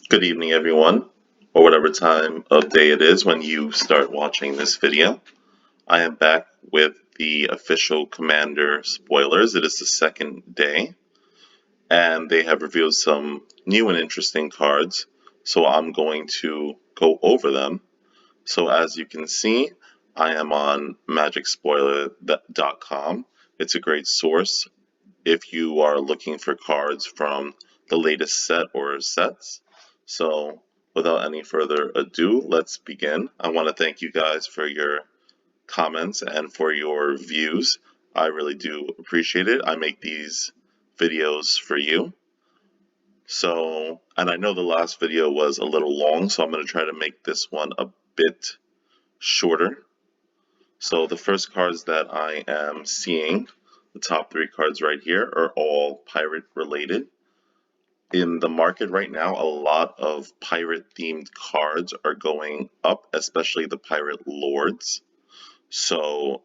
Good evening, everyone, or whatever time of day it is when you start watching this video. I am back with the official Commander spoilers. It is the second day, and they have revealed some new and interesting cards, so I'm going to go over them. So as you can see, I am on magicspoiler.com. It's a great source if you are looking for cards from the latest set or sets. So without any further ado, let's begin. I want to thank you guys for your comments and for your views. I really do appreciate it. I make these videos for you. So, and I know the last video was a little long, so I'm going to try to make this one a bit shorter. So the first cards that I am seeing, the top three cards right here, are all pirate related. In the market right now, a lot of pirate themed cards are going up, especially the pirate lords. So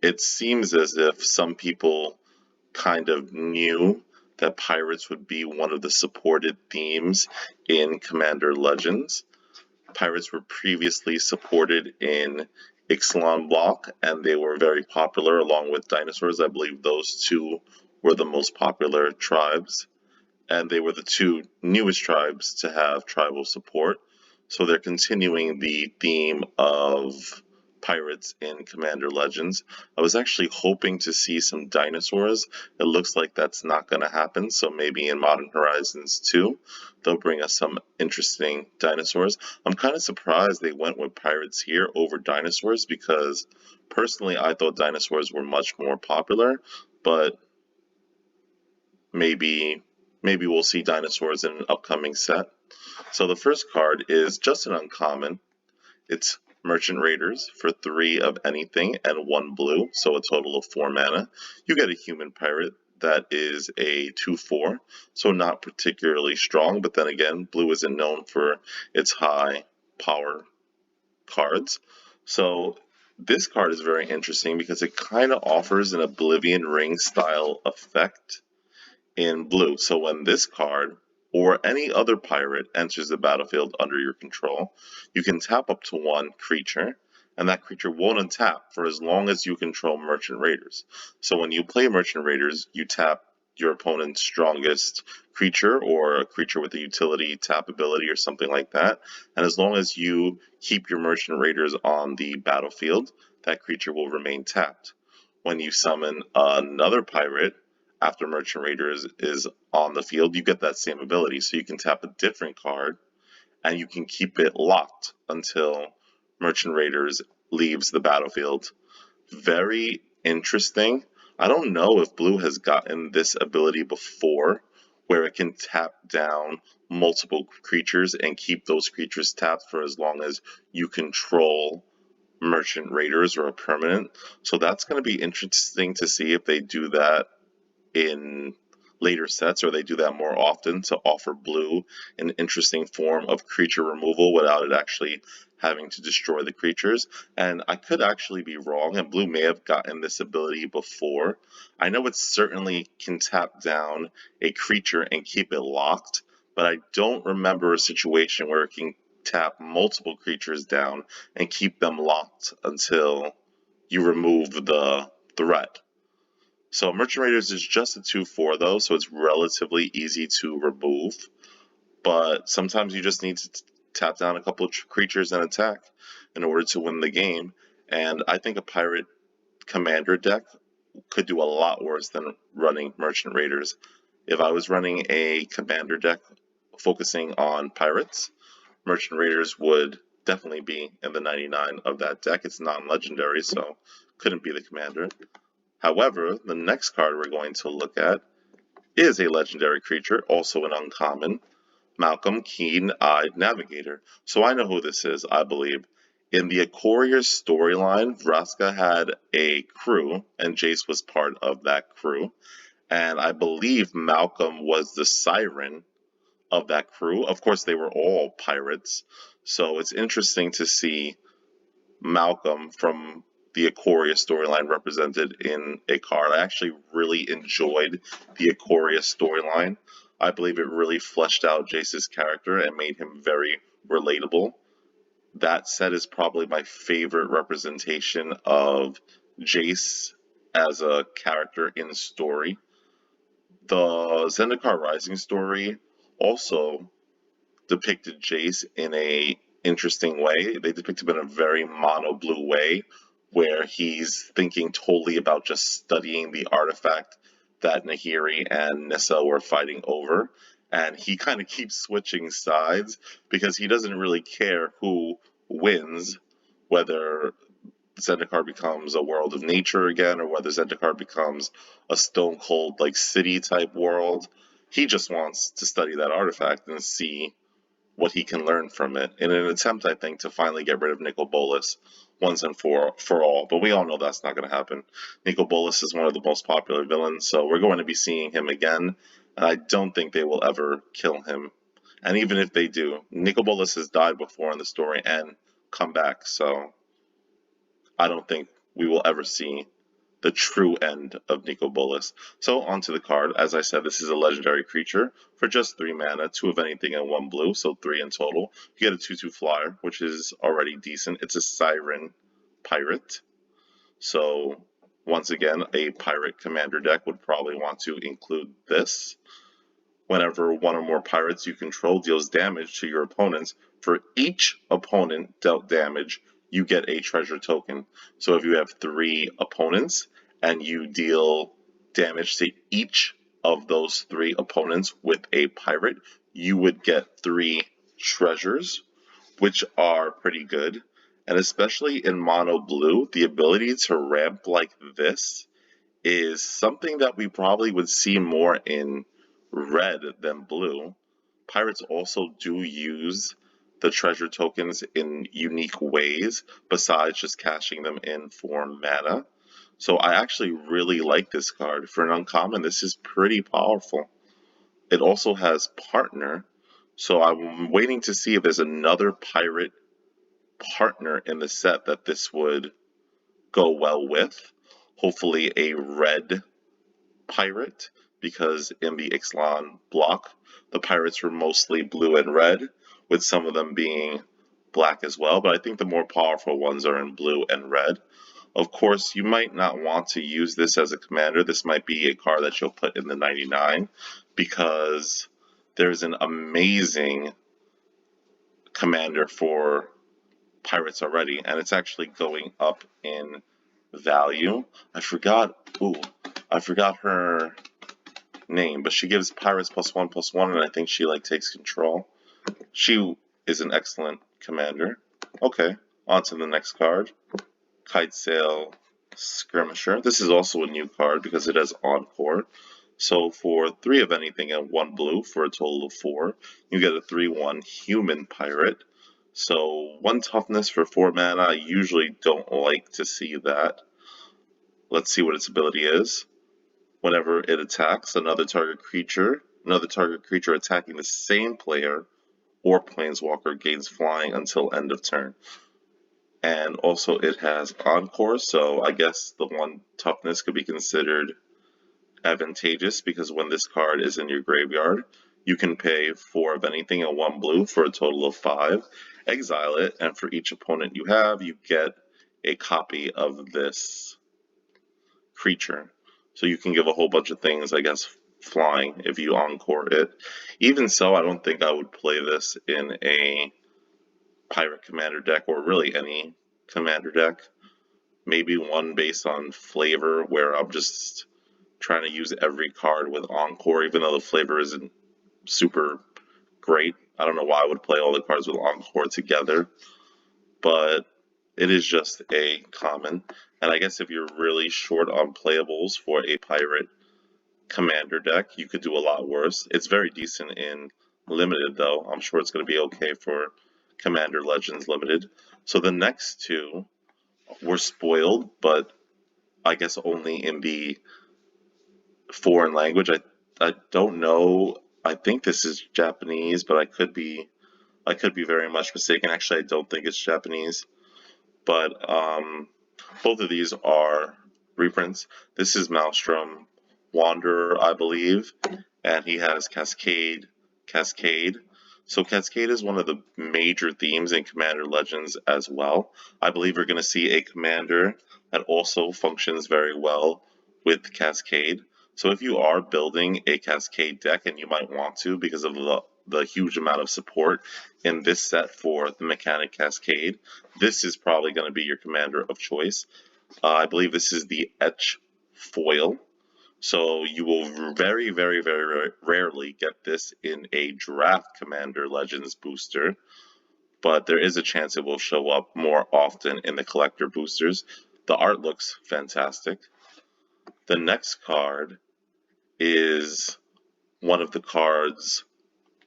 it seems as if some people kind of knew that pirates would be one of the supported themes in Commander Legends. Pirates were previously supported in Ixalan block, and they were very popular along with dinosaurs. I believe those two were the most popular tribes, and they were the two newest tribes to have tribal support. So they're continuing the theme of pirates in Commander Legends. I was actually hoping to see some dinosaurs. It looks like that's not going to happen, so maybe in Modern Horizons 2 they'll bring us some interesting dinosaurs. I'm kind of surprised they went with pirates here over dinosaurs because personally I thought dinosaurs were much more popular, but maybe we'll see dinosaurs in an upcoming set. So the first card is just an uncommon. It's Merchant Raiders for 3 of anything and 1 blue, so a total of 4 mana. You get a human pirate that is a 2/4, so not particularly strong, but then again, blue isn't known for its high power cards. So this card is very interesting because it kind of offers an Oblivion Ring style effect in blue. So when this card or any other pirate enters the battlefield under your control, you can tap up to 1 creature, and that creature won't untap for as long as you control Merchant Raiders. So when you play Merchant Raiders, you tap your opponent's strongest creature or a creature with a utility tap ability or something like that, and as long as you keep your Merchant Raiders on the battlefield, that creature will remain tapped. When you summon another pirate, after Merchant Raiders is on the field, you get that same ability. So you can tap a different card and you can keep it locked until Merchant Raiders leaves the battlefield. Very interesting. I don't know if blue has gotten this ability before, where it can tap down multiple creatures and keep those creatures tapped for as long as you control Merchant Raiders or a permanent. So that's going to be interesting to see if they do that in later sets, or they do that more often to offer blue an interesting form of creature removal without it actually having to destroy the creatures. And I could actually be wrong, and blue may have gotten this ability before. I know it certainly can tap down a creature and keep it locked, but I don't remember a situation where it can tap multiple creatures down and keep them locked until you remove the threat. So Merchant Raiders is just a 2/4 though, so it's relatively easy to remove. But sometimes you just need to tap down a couple of creatures and attack in order to win the game. And I think a pirate commander deck could do a lot worse than running Merchant Raiders. If I was running a commander deck focusing on pirates, Merchant Raiders would definitely be in the 99 of that deck. It's non-legendary, so couldn't be the commander. However, the next card we're going to look at is a legendary creature, also an uncommon, Malcolm Keen-Eyed Navigator. So I know who this is, I believe. In the Ikoria storyline, Vraska had a crew, and Jace was part of that crew. And I believe Malcolm was the siren of that crew. Of course, they were all pirates. So it's interesting to see Malcolm from the Ikoria storyline represented in a card. I actually really enjoyed the Ikoria storyline. I believe it really fleshed out Jace's character and made him very relatable. That set is probably my favorite representation of Jace as a character in story. The Zendikar Rising story also depicted Jace in a interesting way. They depict him in a very mono blue way, where he's thinking totally about just studying the artifact that Nahiri and Nissa were fighting over. And he kind of keeps switching sides because he doesn't really care who wins, whether Zendikar becomes a world of nature again, or whether Zendikar becomes a stone cold like city type world. He just wants to study that artifact and see what he can learn from it in an attempt, I think, to finally get rid of Nicol Bolas once and for all. But we all know that's not going to happen. Nicol Bolas is one of the most popular villains, so we're going to be seeing him again. And I don't think they will ever kill him. And even if they do, Nicol Bolas has died before in the story and come back, so I don't think we will ever see the true end of Nicol Bolas. So onto the card. As I said, this is a legendary creature for just 3 mana, 2 of anything and 1 blue, so 3 in total. You get a 2/2 flyer, which is already decent. It's a Siren Pirate. So once again, a pirate commander deck would probably want to include this. Whenever one or more pirates you control deals damage to your opponents, for each opponent dealt damage, you get a treasure token. So if you have 3 opponents and you deal damage to each of those 3 opponents with a pirate, you would get 3 treasures, which are pretty good. And especially in mono blue, the ability to ramp like this is something that we probably would see more in red than blue. Pirates also do use the treasure tokens in unique ways besides just cashing them in for mana. So I actually really like this card. For an uncommon, this is pretty powerful. It also has partner, so I'm waiting to see if there's another pirate partner in the set that this would go well with. Hopefully a red pirate, because in the Ixalan block, the pirates were mostly blue and red, with some of them being black as well, but I think the more powerful ones are in blue and red. Of course, you might not want to use this as a commander. This might be a card that you'll put in the 99, because there's an amazing commander for pirates already, and it's actually going up in value. I forgot her name, but she gives pirates +1/+1, and I think she takes control. She is an excellent commander. Okay, on to the next card. Kitesail Skirmisher. This is also a new card because it has Encore. So for 3 of anything and 1 blue for a total of 4, you get a 3/1 human pirate. So 1 toughness for 4 mana. I usually don't like to see that. Let's see what its ability is. Whenever it attacks another target creature attacking the same player or planeswalker gains flying until end of turn. And also it has Encore, so I guess the 1 toughness could be considered advantageous, because when this card is in your graveyard, you can pay 4 of anything and 1 blue for a total of 5, exile it, and for each opponent you have, you get a copy of this creature. So you can give a whole bunch of things, I guess, flying if you Encore it. Even so, I don't think I would play this in a pirate commander deck, or really any commander deck. Maybe one based on flavor, where I'm just trying to use every card with Encore, even though the flavor isn't super great. I don't know why I would play all the cards with Encore together, but it is just a common. And I guess if you're really short on playables for a pirate commander deck, you could do a lot worse. It's very decent in limited, though. I'm sure it's going to be okay for Commander Legends Limited. So the next 2 were spoiled, but I guess only in the foreign language. I don't know. I think this is Japanese, but I could be very much mistaken. Actually, I don't think it's Japanese. But both of these are reprints. This is Maelstrom Wanderer, I believe, and he has Cascade. So Cascade is one of the major themes in Commander Legends as well. I believe we're going to see a commander that also functions very well with Cascade. So if you are building a Cascade deck, and you might want to because of the huge amount of support in this set for the mechanic Cascade, this is probably going to be your commander of choice. I believe this is the Etch foil. So you will very, very, very rarely get this in a Draft Commander Legends booster, but there is a chance it will show up more often in the collector boosters. The art looks fantastic. The next card is one of the cards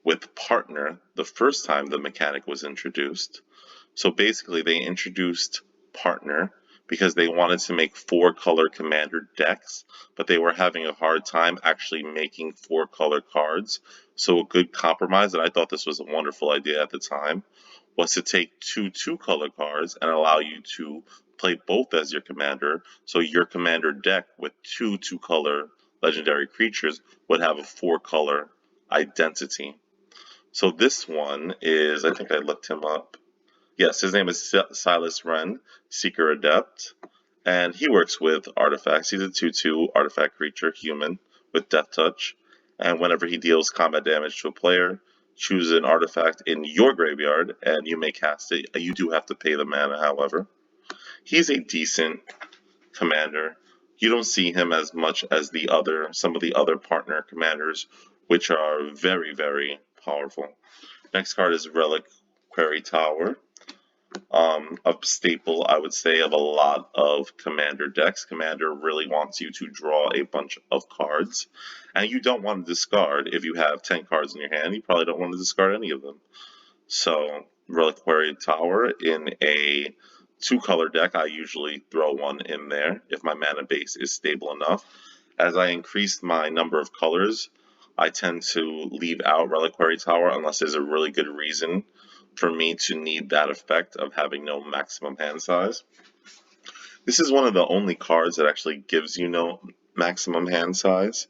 with Partner the first time the mechanic was introduced. So basically they introduced Partner because they wanted to make 4-color commander decks, but they were having a hard time actually making 4-color cards. So a good compromise, and I thought this was a wonderful idea at the time, was to take 2 2-color cards and allow you to play both as your commander. So your commander deck with 2 2-color legendary creatures would have a 4-color identity. So this one is, I think I looked him up. Yes, his name is Silas Wren, Seeker Adept, and he works with artifacts. He's a 2/2 artifact creature, human, with Death Touch, and whenever he deals combat damage to a player, choose an artifact in your graveyard, and you may cast it. You do have to pay the mana, however. He's a decent commander. You don't see him as much as some of the other partner commanders, which are very, very powerful. Next card is Relic Quarry Tower. A staple, I would say, of a lot of commander decks. Commander really wants you to draw a bunch of cards, and you don't want to discard. If you have 10 cards in your hand, you probably don't want to discard any of them. So Relic Quarry Tower in a 2-color deck, I usually throw one in there if my mana base is stable enough. As I increase my number of colors, I tend to leave out Relic Quarry Tower unless there's a really good reason for me to need that effect of having no maximum hand size. This is one of the only cards that actually gives you no maximum hand size,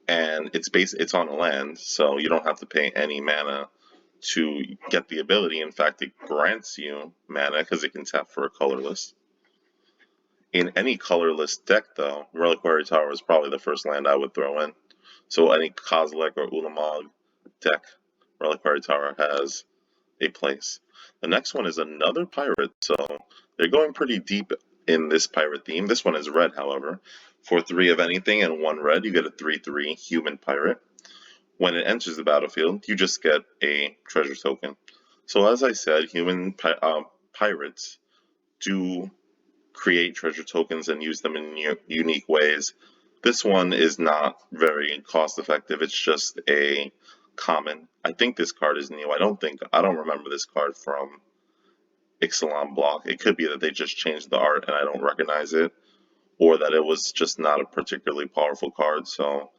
and it's on a land, so you don't have to pay any mana to get the ability. In fact, it grants you mana because it can tap for a colorless. In any colorless deck, though, Relic Quarry Tower is probably the first land I would throw in. So any Kozilek or Ulamog deck, Relic Quarry Tower has a place. The next one is another pirate, so they're going pretty deep in this pirate theme. This one is red, however. For 3 of anything and 1 red, you get a 3/3 human pirate. When it enters the battlefield, you just get a treasure token. So as I said, human pirates do create treasure tokens and use them in unique ways. This one is not very cost effective. It's just a common. I think this card is new. I don't remember this card from Ixalan block. It could be that they just changed the art and I don't recognize it, or that it was just not a particularly powerful card, so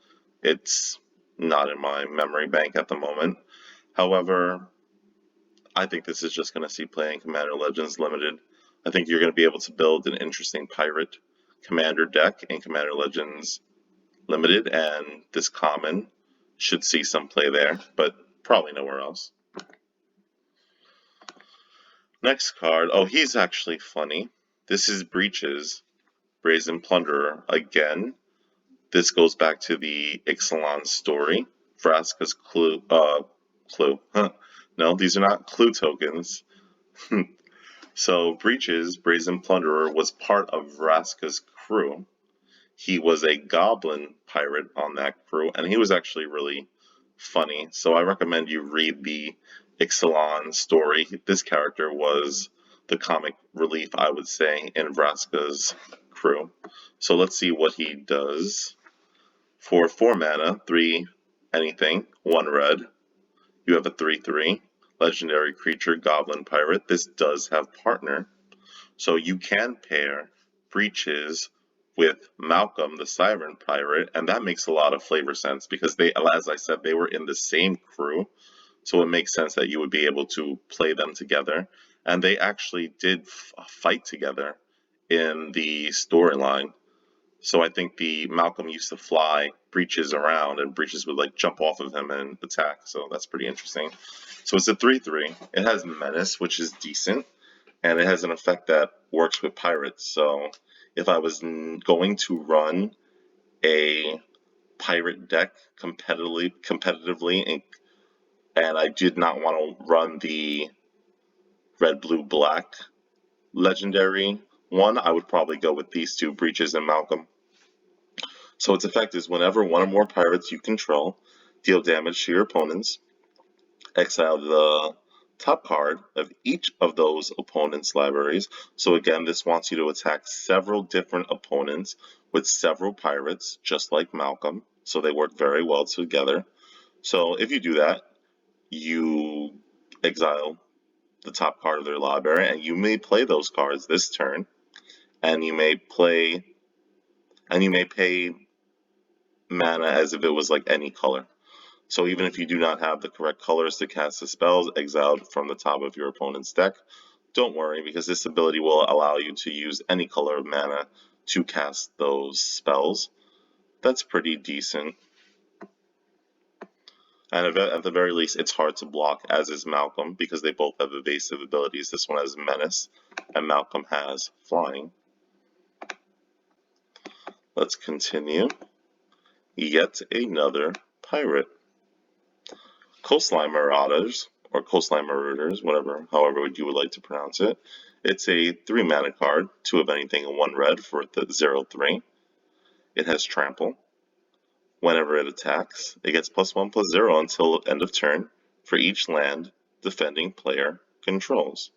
it's not in my memory bank at the moment. However, I think this is just going to see play in Commander Legends Limited. I think you're going to be able to build an interesting pirate commander deck in Commander Legends Limited, and this common should see some play there, but probably nowhere else. Next card, oh, he's actually funny. This is Breech's Brazen Plunderer. Again, this goes back to the Ixalan story. Vraska's clue. No, these are not clue tokens. So Breech's Brazen Plunderer was part of Vraska's crew. He was a goblin pirate on that crew, and he was actually really funny. So I recommend you read the Ixalan story. This character was the comic relief, I would say, in Vraska's crew. So let's see what he does. For 4 mana, 3 anything, 1 red, you have a 3/3 legendary creature, goblin pirate. This does have partner, so you can pair Breeches with Malcolm, the Siren pirate, and that makes a lot of flavor sense because they, as I said, they were in the same crew, so it makes sense that you would be able to play them together. And they actually did fight together in the storyline. So I think the Malcolm used to fly Breeches around, and Breeches would like jump off of him and attack. So that's pretty interesting. So it's a 3/3. It has Menace, which is decent, and it has an effect that works with pirates. So if I was going to run a pirate deck competitively, and I did not want to run the red, blue, black legendary one, I would probably go with these two, Breeches and Malcolm. So its effect is whenever one or more pirates you control deal damage to your opponents, exile the top card of each of those opponents' libraries. So again, this wants you to attack several different opponents with several pirates, just like Malcolm. So they work very well together. So if you do that, you exile the top card of their library, and you may play those cards this turn, and you may pay mana as if it was like any color. So even if you do not have the correct colors to cast the spells exiled from the top of your opponent's deck, don't worry, because this ability will allow you to use any color of mana to cast those spells. That's pretty decent. And at the very least, it's hard to block, as is Malcolm, because they both have evasive abilities. This one has Menace, and Malcolm has Flying. Let's continue. Yet another pirate. Coastline Marauders, or Coastline Marauders, however you would like to pronounce it. It's a 3 mana card, 2 of anything and 1 red for the 0/3. It has Trample. Whenever it attacks, it gets +1/+0 until end of turn for each land defending player controls.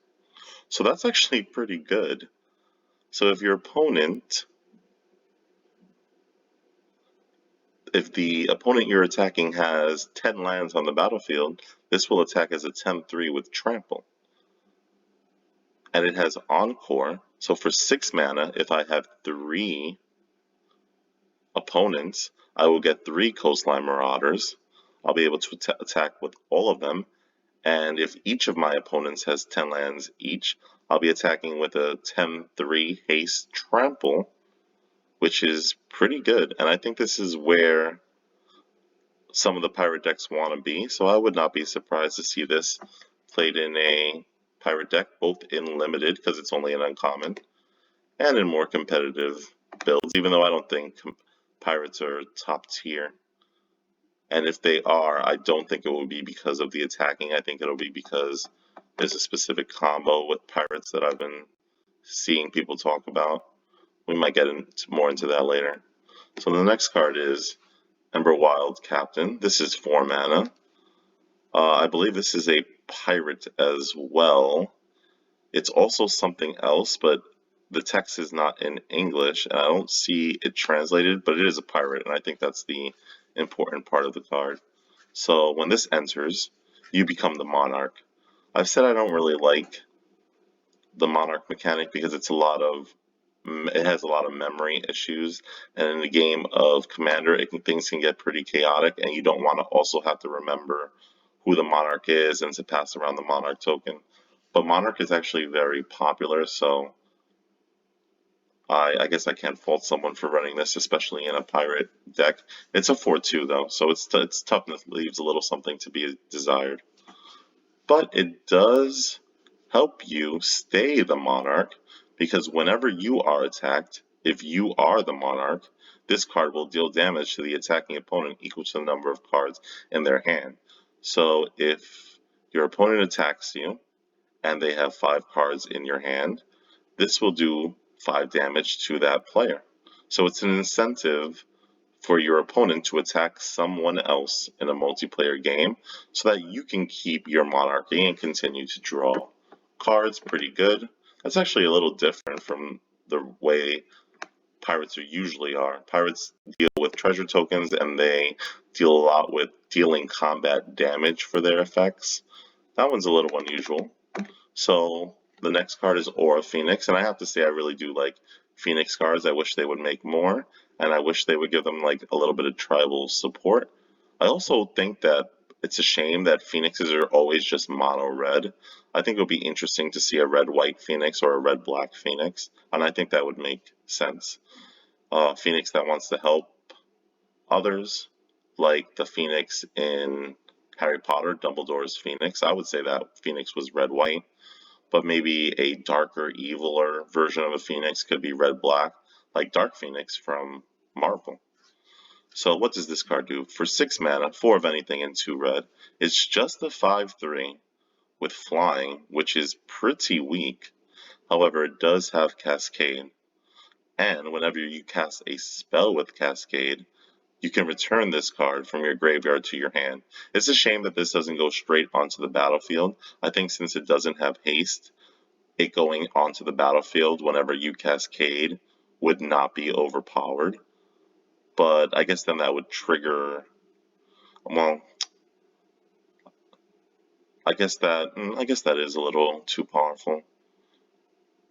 So that's actually pretty good. So if the opponent you're attacking has 10 lands on the battlefield, this will attack as a 10/3 with Trample. And it has Encore, so for 6 mana, if I have 3 opponents, I will get 3 Coastline Marauders. I'll be able to attack with all of them, and if each of my opponents has 10 lands each, I'll be attacking with a 10/3 haste Trample, which is pretty good, and I think this is where some of the pirate decks want to be, so I would not be surprised to see this played in a pirate deck, both in limited, because it's only an uncommon, and in more competitive builds, even though I don't think pirates are top tier. And if they are, I don't think it will be because of the attacking. I think it'll be because there's a specific combo with pirates that I've been seeing people talk about. We might get more into that later. So the next card is Ember Wild Captain. This is 4 mana. I believe this is a pirate as well. It's also something else, but the text is not in English, and I don't see it translated, but it is a pirate, and I think that's the important part of the card. So when this enters, you become the Monarch. I've said I don't really like the Monarch mechanic because it has a lot of memory issues, and in the game of Commander, things can get pretty chaotic, and you don't want to also have to remember who the Monarch is and to pass around the Monarch token. But Monarch is actually very popular, so I guess I can't fault someone for running this, especially in a pirate deck. It's a 4/2 though, so its toughness leaves a little something to be desired. But it does help you stay the Monarch, because whenever you are attacked, if you are the Monarch, this card will deal damage to the attacking opponent equal to the number of cards in their hand. So if your opponent attacks you and they have 5 cards in your hand, this will do 5 damage to that player. So it's an incentive for your opponent to attack someone else in a multiplayer game so that you can keep your monarchy and continue to draw cards. Pretty good. That's actually a little different from the way pirates usually are. Pirates deal with treasure tokens, and they deal a lot with dealing combat damage for their effects. That one's a little unusual. So the next card is Aura Phoenix, and I have to say I really do like Phoenix cards. I wish they would make more, and I wish they would give them like a little bit of tribal support. I also think that it's a shame that Phoenixes are always just mono red. I think it would be interesting to see a red-white Phoenix or a red-black Phoenix, and I think that would make sense. Phoenix that wants to help others, like the Phoenix in Harry Potter, Dumbledore's Phoenix. I would say that Phoenix was red-white, but maybe a darker, eviler version of a Phoenix could be red-black, like Dark Phoenix from Marvel. So what does this card do? For 6 mana, 4 of anything and 2 red, it's just a 5/3 with flying, which is pretty weak. However, it does have Cascade, and whenever you cast a spell with Cascade, you can return this card from your graveyard to your hand. It's a shame that this doesn't go straight onto the battlefield. I think since it doesn't have haste, it going onto the battlefield whenever you Cascade would not be overpowered. But I guess then that would trigger, well, I guess that is a little too powerful.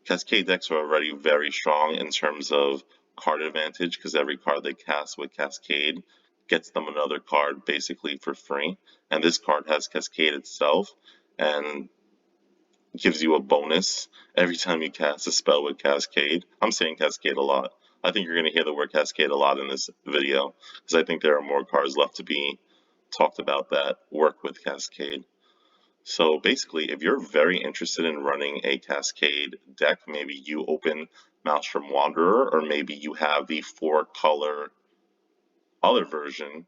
Cascade decks are already very strong in terms of card advantage, because every card they cast with Cascade gets them another card basically for free. And this card has Cascade itself and gives you a bonus every time you cast a spell with Cascade. I'm saying Cascade a lot. I think you're going to hear the word Cascade a lot in this video, because I think there are more cards left to be talked about that work with Cascade. So basically, if you're very interested in running a Cascade deck, maybe you open Maelstrom Wanderer, or maybe you have the 4-color other version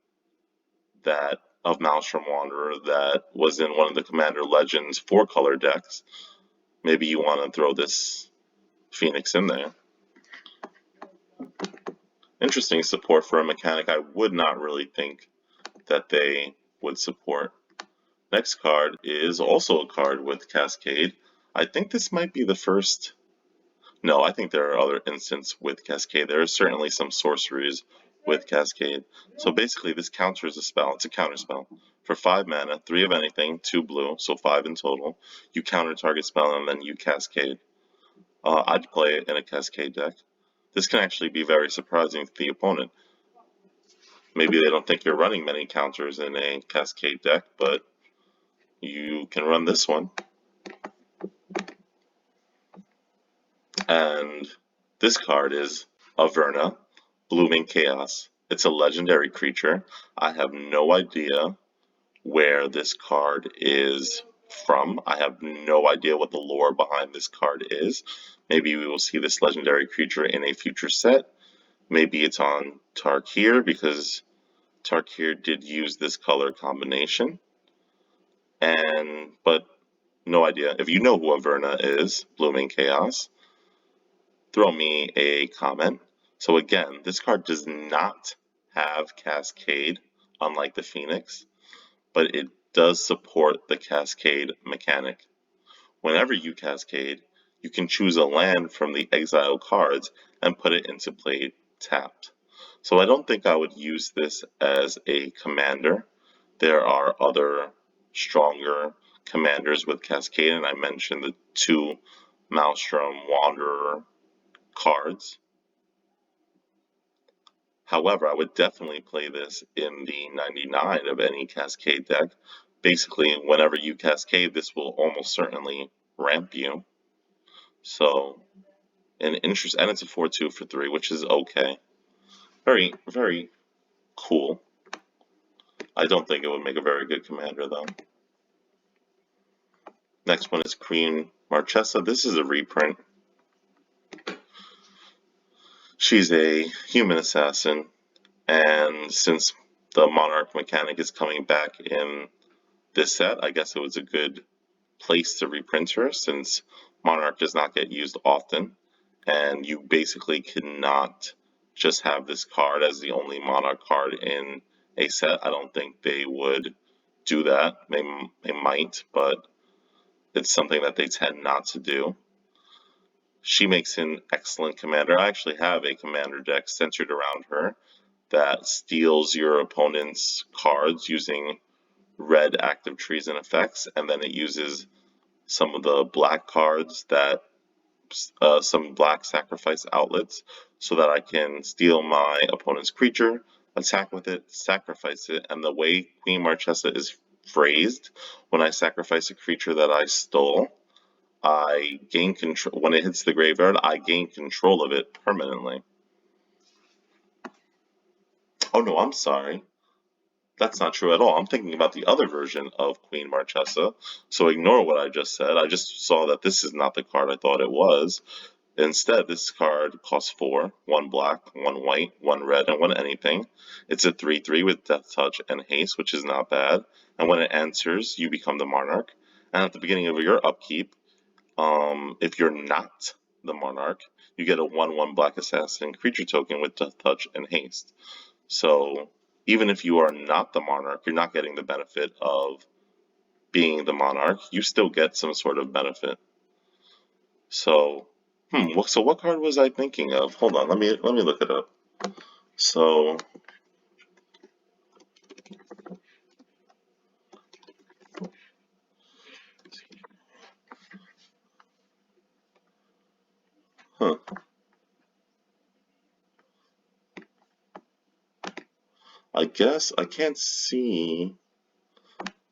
of Maelstrom Wanderer that was in one of the Commander Legends 4-color decks, maybe you want to throw this Phoenix in there. Interesting support for a mechanic I would not really think that they would support. Next card is also a card with Cascade. I think this might be the first. No, I think there are other instances with Cascade. There are certainly some sorceries with Cascade. So basically, this counters a spell. It's a counter spell. For 5 mana, 3 of anything, 2 blue, so 5 in total. You counter target spell and then you Cascade. I'd play it in a Cascade deck. This can actually be very surprising to the opponent. Maybe they don't think you're running many counters in a Cascade deck, but you can run this one. And this card is Averna, Blooming Chaos. It's a legendary creature. I have no idea where this card is from. I have no idea what the lore behind this card is. Maybe we will see this legendary creature in a future set. Maybe it's on Tarkir, because Tarkir did use this color combination. But no idea. If you know who Averna is, Blooming Chaos, throw me a comment. So again, this card does not have Cascade, unlike the Phoenix, but it does support the Cascade mechanic. Whenever you Cascade, you can choose a land from the exile cards and put it into play tapped. So I don't think I would use this as a commander. There are other stronger commanders with Cascade, and I mentioned the 2 Maelstrom Wanderer cards. However, I would definitely play this in the 99 of any Cascade deck. Basically, whenever you Cascade, this will almost certainly ramp you. So, and it's a 4/2 for 3, which is okay. Very, very cool. I don't think it would make a very good commander, though. Next one is Queen Marchessa. This is a reprint. She's a human assassin, and since the Monarch mechanic is coming back in this set, I guess it was a good place to reprint her, since Monarch does not get used often, and you basically cannot just have this card as the only Monarch card in a set. I don't think they would do that. They might, but it's something that they tend not to do. She makes an excellent commander. I actually have a commander deck centered around her that steals your opponent's cards using red active trees and effects, and then it uses some of the black cards that some black sacrifice outlets, so that I can steal my opponent's creature, attack with it, sacrifice it, and the way Queen Marchessa is phrased, when I sacrifice a creature that I stole, I gain control. When it hits the graveyard, I gain control of it permanently. Oh no, I'm sorry. That's not true at all. I'm thinking about the other version of Queen Marchessa. So ignore what I just said. I just saw that this is not the card I thought it was. Instead, this card costs 4, 1 black, 1 white, 1 red, and 1 anything. It's a 3/3 with Death Touch and Haste, which is not bad. And when it enters, you become the Monarch. And at the beginning of your upkeep, if you're not the Monarch, you get a 1/1 Black Assassin creature token with Death Touch and Haste. So even if you are not the Monarch, you're not getting the benefit of being the Monarch. You still get some sort of benefit. So, so what card was I thinking of? Hold on, let me look it up. So, I guess I can't see.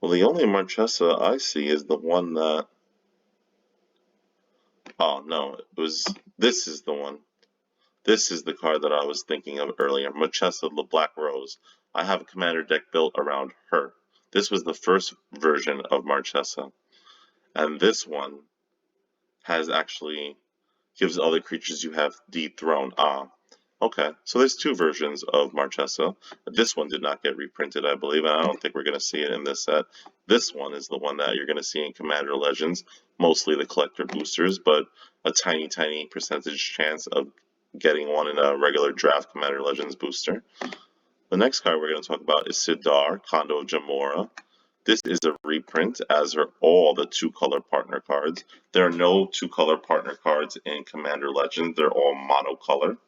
Well, the only Marchessa I see is the one that. Oh no, it was. This is the one. This is the card that I was thinking of earlier. Marchessa the Black Rose. I have a commander deck built around her. This was the first version of Marchessa, and this one has actually gives other creatures you have dethroned. Okay, so there's 2 versions of Marchessa. This one did not get reprinted, I believe, and I don't think we're going to see it in this set. This one is the one that you're going to see in Commander Legends, mostly the collector boosters, but a tiny, tiny percentage chance of getting one in a regular draft Commander Legends booster. The next card we're going to talk about is cedh, Condo of Jamora. This is a reprint, as are all the 2-color partner cards. There are no 2-color partner cards in Commander Legends, they're all monocolor.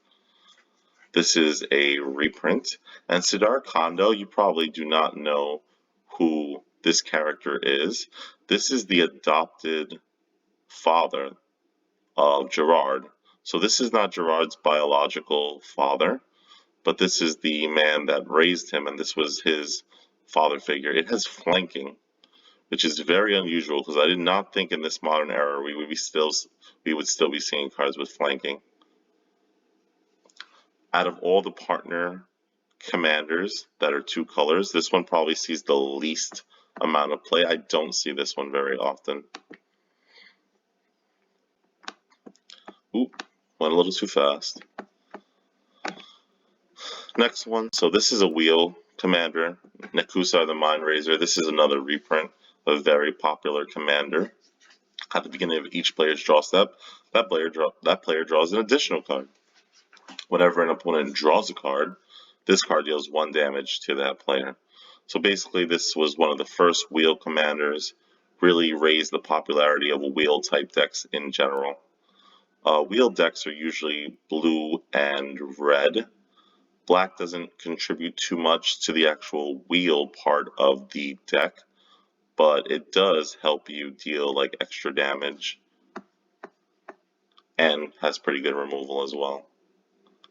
This is a reprint. And cedh Condo, you probably do not know who this character is. This is the adopted father of Gerard. So this is not Gerard's biological father, but this is the man that raised him, and this was his father figure. It has flanking, which is very unusual because I did not think in this modern era we would still be seeing cards with flanking. Out of all the partner commanders that are 2 colors, this one probably sees the least amount of play. I don't see this one very often. Oop, went a little too fast. Next one, so this is a wheel commander, Nakusa the Mind Razor. This is another reprint of a very popular commander. At the beginning of each player's draw step, that player draws an additional card. Whenever an opponent draws a card, this card deals 1 damage to that player. So basically this was one of the first wheel commanders, really raised the popularity of wheel type decks in general. Wheel decks are usually blue and red. Black doesn't contribute too much to the actual wheel part of the deck, but it does help you deal like extra damage and has pretty good removal as well.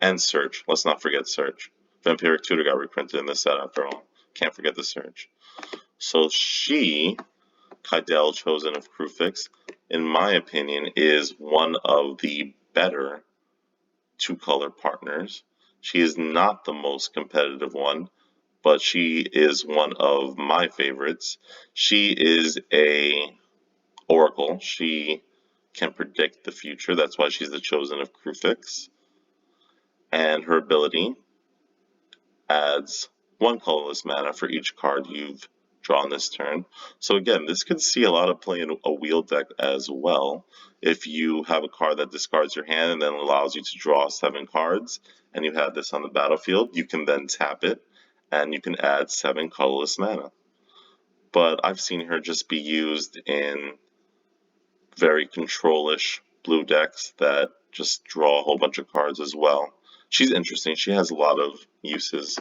And Search. Let's not forget Search. Vampiric Tutor got reprinted in this set after all. Can't forget the Search. So she, Kydel, Chosen of Krufix, in my opinion, is one of the better 2-color partners. She is not the most competitive one, but she is one of my favorites. She is a oracle. She can predict the future. That's why she's the Chosen of Krufix. And her ability adds 1 colorless mana for each card you've drawn this turn. So again, this could see a lot of play in a wheel deck as well. If you have a card that discards your hand and then allows you to draw 7 cards, and you have this on the battlefield, you can then tap it, and you can add 7 colorless mana. But I've seen her just be used in very control-ish blue decks that just draw a whole bunch of cards as well. She's interesting. She has a lot of uses.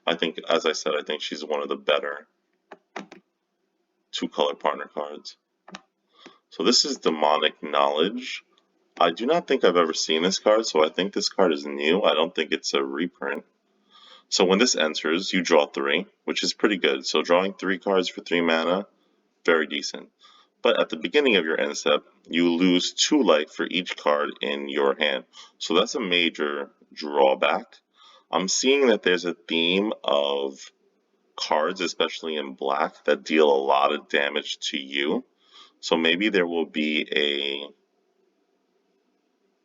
I think, as I said, I think she's one of the better 2-color partner cards. So this is Demonic Knowledge. I do not think I've ever seen this card, so I think this card is new. I don't think it's a reprint. So when this enters, you draw 3, which is pretty good. So drawing 3 cards for 3 mana, very decent. But at the beginning of your end step, you lose 2 life for each card in your hand. So that's a major drawback. I'm seeing that there's a theme of cards, especially in black, that deal a lot of damage to you. So maybe there will be a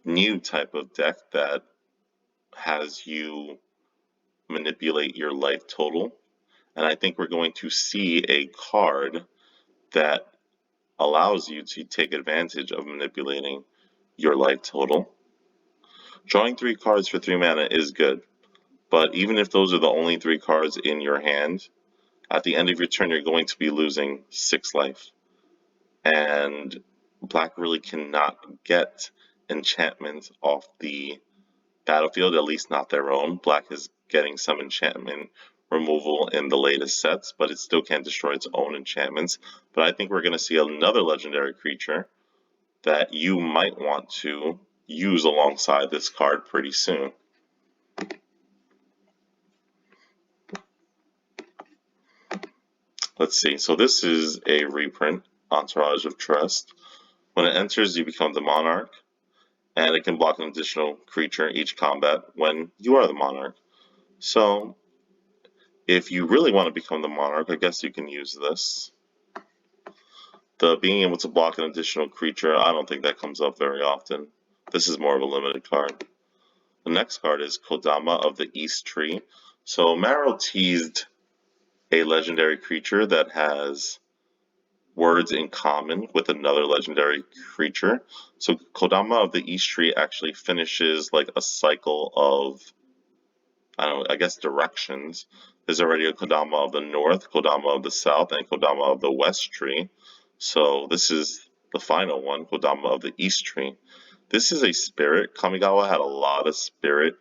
new type of deck that has you manipulate your life total. And I think we're going to see a card that allows you to take advantage of manipulating your life total. Drawing 3 cards for 3 mana is good, but even if those are the only 3 cards in your hand, at the end of your turn you're going to be losing 6 life. And black really cannot get enchantments off the battlefield, at least not their own. Black is getting some enchantment removal in the latest sets, but it still can't destroy its own enchantments. But I think we're going to see another legendary creature that you might want to use alongside this card pretty soon. Let's see, so this is a reprint, Entourage of Trust. When it enters, you become the Monarch, and it can block an additional creature each combat when you are the Monarch. So, if you really want to become the Monarch, I guess you can use this. The being able to block an additional creature, I don't think that comes up very often. This is more of a limited card. The next card is Kodama of the East Tree. So Marrow teased a legendary creature that has words in common with another legendary creature. So Kodama of the East Tree actually finishes like a cycle of, I guess directions. There's already a Kodama of the North, Kodama of the South, and Kodama of the West Tree. So this is the final one, Kodama of the East Tree. This is a spirit. Kamigawa had a lot of spirit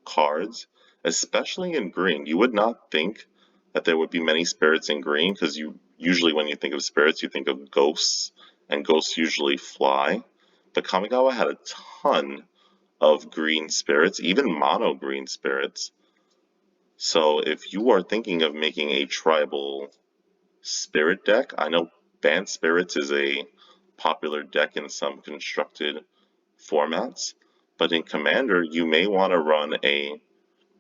cards, especially in green. You would not think that there would be many spirits in green, because usually when you think of spirits, you think of ghosts, and ghosts usually fly. But Kamigawa had a ton of green spirits, even mono green spirits. So if you are thinking of making a tribal spirit deck, I know Banned Spirits is a popular deck in some constructed formats, but in Commander you may want to run a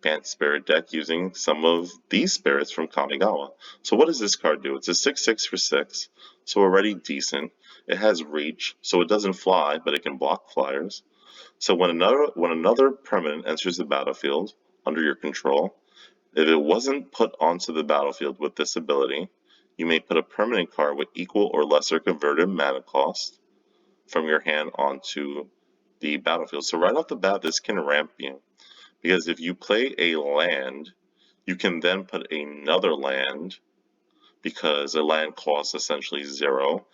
Banned Spirit deck using some of these spirits from Kamigawa. So what does this card do? It's a 6/6 for 6, so already decent. It has reach, so it doesn't fly, but it can block flyers. So when another permanent enters the battlefield under your control, if it wasn't put onto the battlefield with this ability, you may put a permanent card with equal or lesser converted mana cost from your hand onto the battlefield. So right off the bat, this can ramp you, because if you play a land, you can then put another land, because a land costs essentially 0,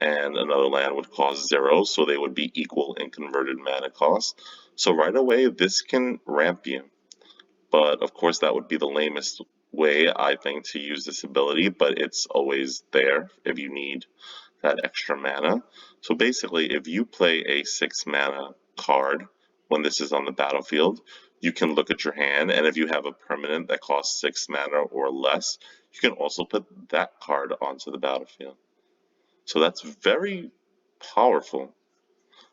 and another land would cost 0, so they would be equal in converted mana cost. So right away, this can ramp you. But of course, that would be the lamest way, I think, to use this ability, but it's always there if you need that extra mana. So basically, if you play a 6 mana card when this is on the battlefield, you can look at your hand, and if you have a permanent that costs 6 mana or less, you can also put that card onto the battlefield. So that's very powerful.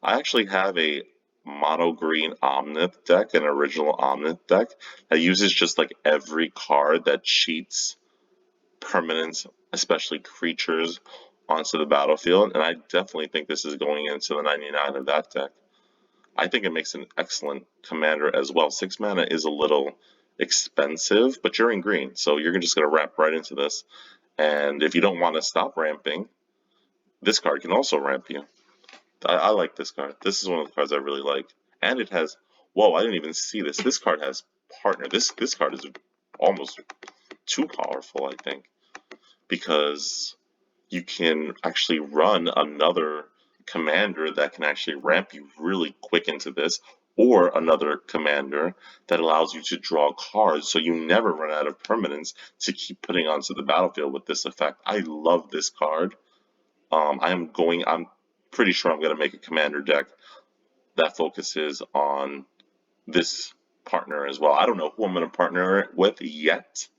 I actually have a mono green Omnith deck, an original Omnith deck, that uses just like every card that cheats permanents, especially creatures, onto the battlefield, and I definitely think this is going into the 99 of that deck. I think it makes an excellent commander as well. 6 mana is a little expensive, but you're in green, so you're just going to ramp right into this. And if you don't want to stop ramping, this card can also ramp you. I like this card. This is one of the cards I really like. And it has, whoa, I didn't even see this. This card has partner. This card is almost too powerful, I think, because you can actually run another commander that can actually ramp you really quick into this, or another commander that allows you to draw cards so you never run out of permanents to keep putting onto the battlefield with this effect. I love this card. I'm pretty sure I'm going to make a commander deck that focuses on this partner as well. I don't know who I'm going to partner with yet,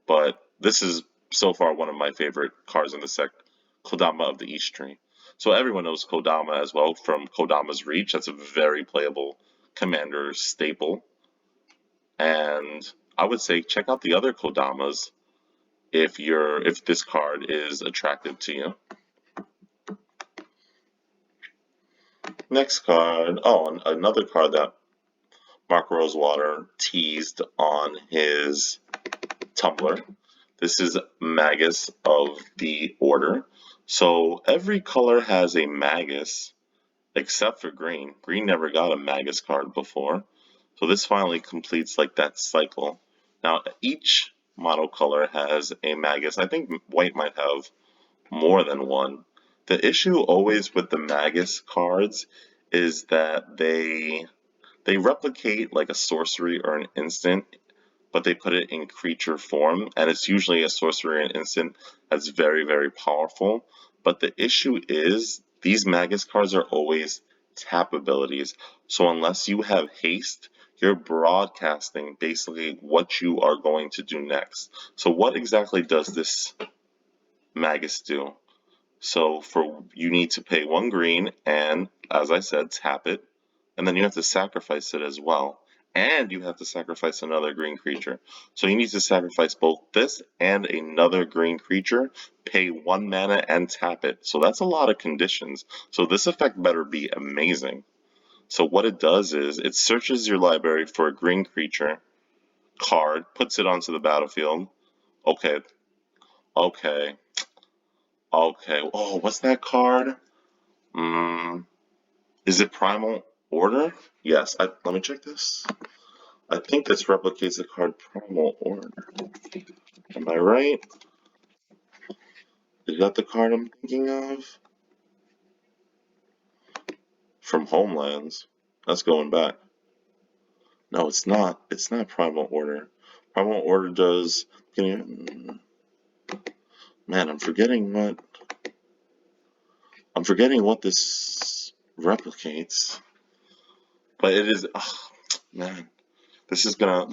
but this is so far one of my favorite cards in the set, Kodama of the East Tree. So everyone knows Kodama as well from Kodama's Reach. That's a very playable commander staple. And I would say check out the other Kodamas if this card is attractive to you. Next card, oh, another card that Mark Rosewater teased on his Tumblr. This is Magus of the Order. So every color has a Magus except for green. Green never got a Magus card before. So this finally completes like that cycle. Now each monocolor has a Magus. I think white might have more than one. The issue always with the Magus cards is that they replicate like a sorcery or an instant, but they put it in creature form, and it's usually a sorcery or an instant that's very, very powerful. But the issue is these Magus cards are always tap abilities. So unless you have haste, you're broadcasting basically what you are going to do next. So what exactly does this Magus do? So you need to pay 1 green and, as I said, tap it, and then you have to sacrifice it as well. And you have to sacrifice another green creature. So you need to sacrifice both this and another green creature, pay 1 mana and tap it. So that's a lot of conditions. So this effect better be amazing. So what it does is it searches your library for a green creature card, puts it onto the battlefield. Okay. Oh, what's that card? Is it Primal Order? Yes. Let me check this. I think this replicates the card Primal Order. Am I right? Is that the card I'm thinking of? From Homelands. That's going back. No, it's not. It's not Primal Order. Primal Order does... Man, I'm forgetting what this replicates. But it is... Oh, man. This is gonna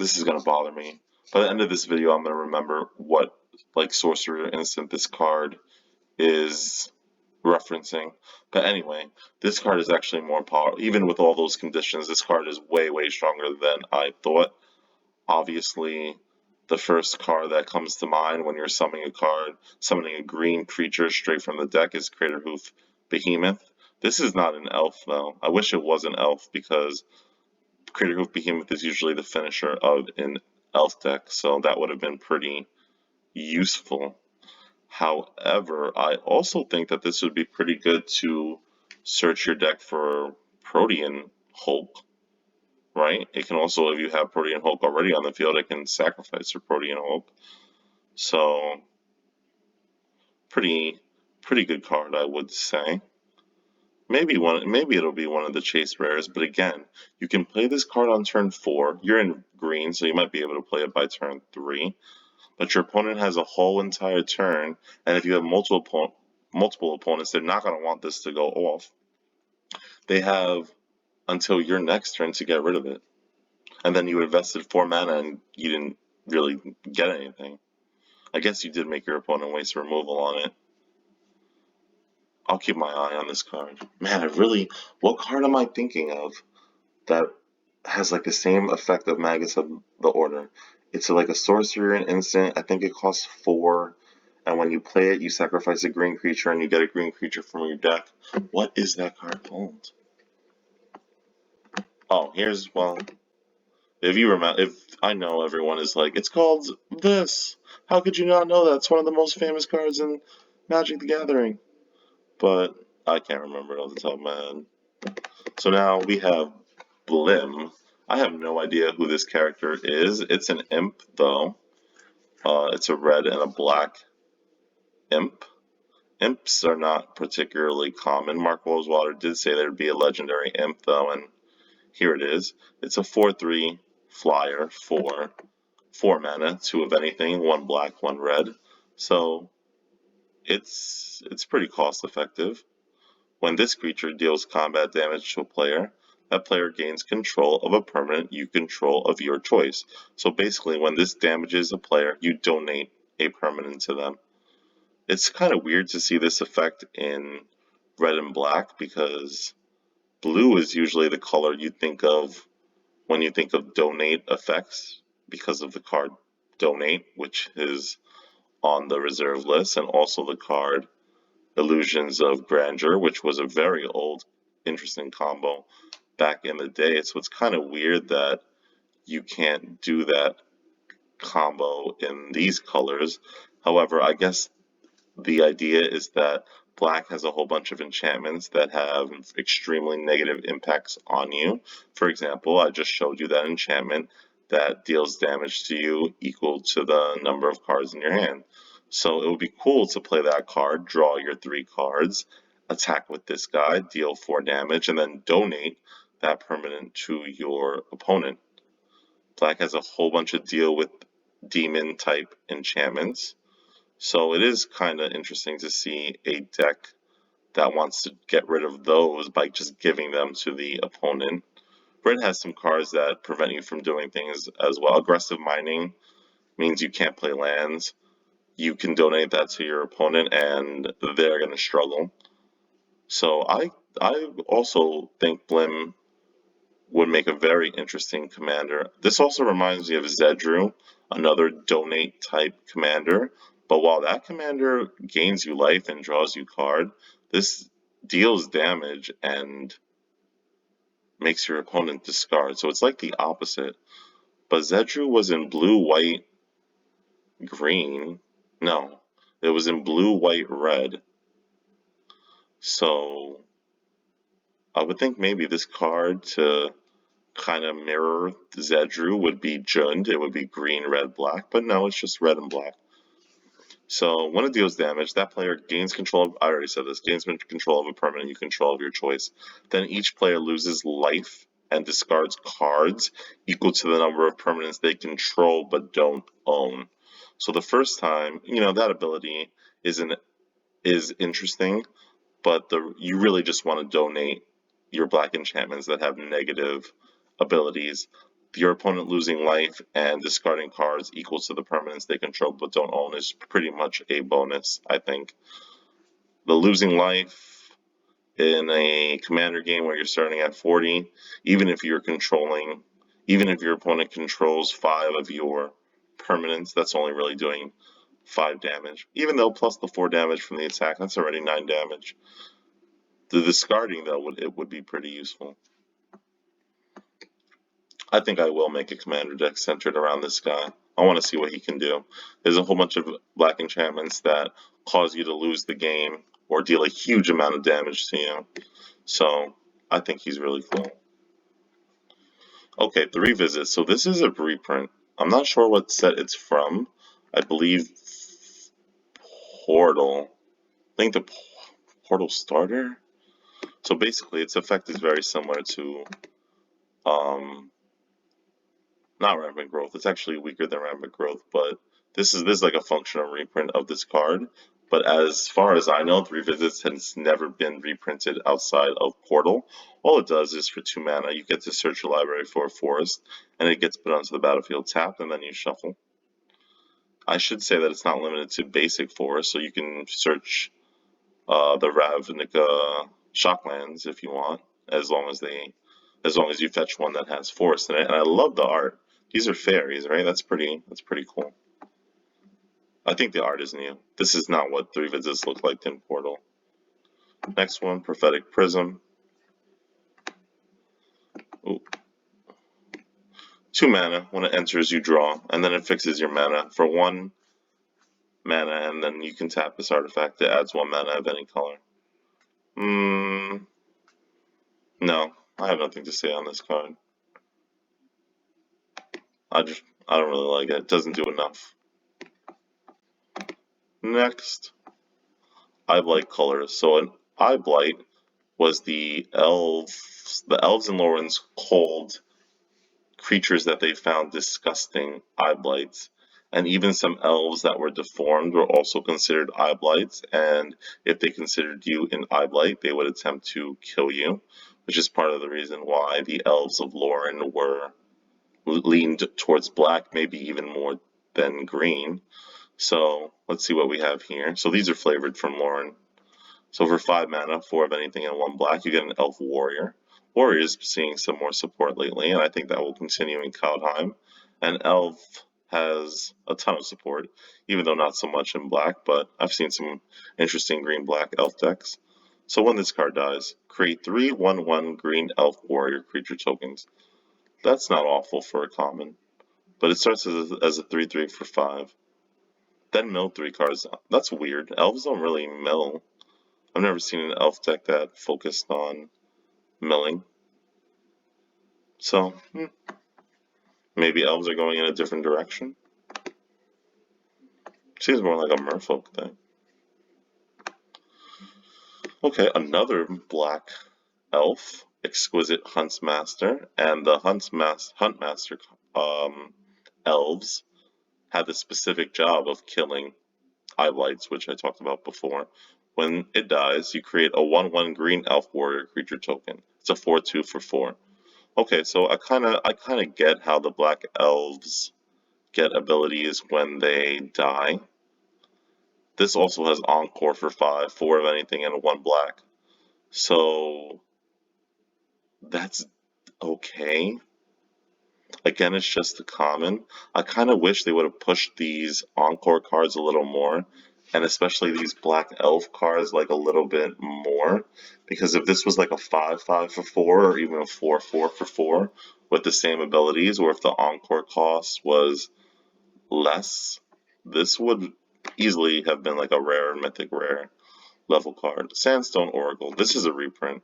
bother me. By the end of this video, I'm gonna remember what like sorcery or instant this card is referencing. But anyway, this card is actually more powerful. Even with all those conditions, this card is way, way stronger than I thought. Obviously, the first card that comes to mind when you're summoning a green creature straight from the deck is Crater Hoof Behemoth. This is not an elf though. I wish it was an elf because Crater Hoof Behemoth is usually the finisher of an elf deck, so that would have been pretty useful. However, I also think that this would be pretty good to search your deck for Protean Hulk, right? It can also, if you have Protean Hulk already on the field, it can sacrifice your Protean Hulk. So, pretty good card, I would say. Maybe it'll be one of the chase rares, but again, you can play this card on turn 4. You're in green, so you might be able to play it by turn 3. But your opponent has a whole entire turn, and if you have multiple opponents, they're not going to want this to go off. They have until your next turn to get rid of it. And then you invested 4 mana and you didn't really get anything. I guess you did make your opponent waste removal on it. I'll keep my eye on this card. Man, what card am I thinking of that has like the same effect of Magus of the Order? It's like a sorcery and instant. I think it costs 4. And when you play it, you sacrifice a green creature and you get a green creature from your deck. What is that card called? Oh, if I know everyone is like, it's called this. How could you not know that? It's one of the most famous cards in Magic the Gathering. But I can't remember it off the top of my head. So now we have Blim. I have no idea who this character is. It's an imp, though. It's a red and a black imp. Imps are not particularly common. Mark Rosewater did say there'd be a legendary imp, though, and here it is. It's a 4/3 flyer for 4 mana, 2 of anything, 1 black, 1 red. So it's pretty cost effective. When this creature deals combat damage to a player, that player gains control of a permanent you control of your choice. So basically, when this damages a player, you donate a permanent to them. It's kind of weird to see this effect in red and black because blue is usually the color you think of when you think of donate effects because of the card donate, which is on the reserve list, and also the card Illusions of Grandeur, which was a very old, interesting combo back in the day. So it's kind of weird that you can't do that combo in these colors. However, I guess the idea is that black has a whole bunch of enchantments that have extremely negative impacts on you. For example, I just showed you that enchantment that deals damage to you equal to the number of cards in your hand. So it would be cool to play that card, draw your 3 cards, attack with this guy, deal 4 damage, and then donate that permanent to your opponent. Black has a whole bunch of deal with demon type enchantments. So it is kind of interesting to see a deck that wants to get rid of those by just giving them to the opponent. Red has some cards that prevent you from doing things as well. Aggressive mining means you can't play lands. You can donate that to your opponent and they're going to struggle. So I also think Blim would make a very interesting commander. This also reminds me of Zedru, another donate type commander. But while that commander gains you life and draws you card, this deals damage and makes your opponent discard. So it's like the opposite. But Zedru was in blue, white, green. No, it was in blue, white, red. So I would think maybe this card to kind of mirror Zedru would be Jund. It would be green, red, black, but no, it's just red and black. So when it deals damage, that player gains control of, I already said this, gains control of a permanent you control of your choice. Then each player loses life and discards cards equal to the number of permanents they control but don't own. So the first time, that ability is interesting, but you really just want to donate your black enchantments that have negative abilities. Your opponent losing life and discarding cards equal to the permanents they control but don't own is pretty much a bonus, I think. The losing life in a commander game where you're starting at 40, even if your opponent controls 5 of your permanents, that's only really doing 5 damage. Even though plus the 4 damage from the attack, that's already 9 damage. The discarding, though, would be pretty useful. I think I will make a commander deck centered around this guy. I want to see what he can do. There's a whole bunch of black enchantments that cause you to lose the game or deal a huge amount of damage to you. So I think he's really cool. Okay, the revisit. So this is a reprint. I'm not sure what set it's from. I believe Portal. I think the Portal starter? So basically its effect is very similar to not Rampant Growth. It's actually weaker than Rampant Growth, but this is like a functional reprint of this card. But as far as I know, the Revisits has never been reprinted outside of Portal. All it does is for 2 mana, you get to search your library for a forest, and it gets put onto the battlefield tapped, and then you shuffle. I should say that it's not limited to basic forest, so you can search the Ravnica Shocklands if you want, as long as you fetch one that has forest in it. And I love the art. These are fairies, right? That's pretty cool. I think the art is new. This is not what 3 visits look like in Portal. Next one, Prophetic Prism. Ooh. 2 mana. When it enters, you draw, and then it fixes your mana for 1 mana, and then you can tap this artifact. It adds 1 mana of any color. No, I have nothing to say on this card. I don't really like it. It doesn't do enough. Next, Eye Blight colors. So an Eye Blight was the elves and Lorens called creatures that they found disgusting eye blights. And even some elves that were deformed were also considered eye blights, and if they considered you an eye blight, they would attempt to kill you, which is part of the reason why the elves of Loren were leaned towards black, maybe even more than green. So let's see what we have here. So these are flavored from Loren. So for 5 mana, 4 of anything and 1 black, you get an Elf Warrior. Warrior's seeing some more support lately, and I think that will continue in Kaldheim. And Elf has a ton of support, even though not so much in black, but I've seen some interesting green-black Elf decks. So when this card dies, create 3 1/1 green Elf Warrior creature tokens. That's not awful for a common, but it starts as a 3/3 for 5. Then mill 3 cards. That's weird. Elves don't really mill. I've never seen an Elf deck that focused on milling. So, maybe elves are going in a different direction. Seems more like a merfolk thing. Okay, another black elf, Exquisite Huntsmaster, and the Huntmaster elves had the specific job of killing Eyelights, which I talked about before. When it dies, you create a 1/1 green elf warrior creature token. It's a 4/2 for 4. Okay, so I kind of get how the black elves get abilities when they die. This also has Encore for 5, 4 of anything, and 1 black. So that's okay. Again, it's just a common. I kind of wish they would have pushed these Encore cards a little more, and especially these black elf cards like a little bit more. Because if this was like a 5/5 for 4, or even a 4/4 for 4 with the same abilities, or if the Encore cost was less, this would easily have been like a rare, mythic rare level card. Sandstone Oracle. This is a reprint.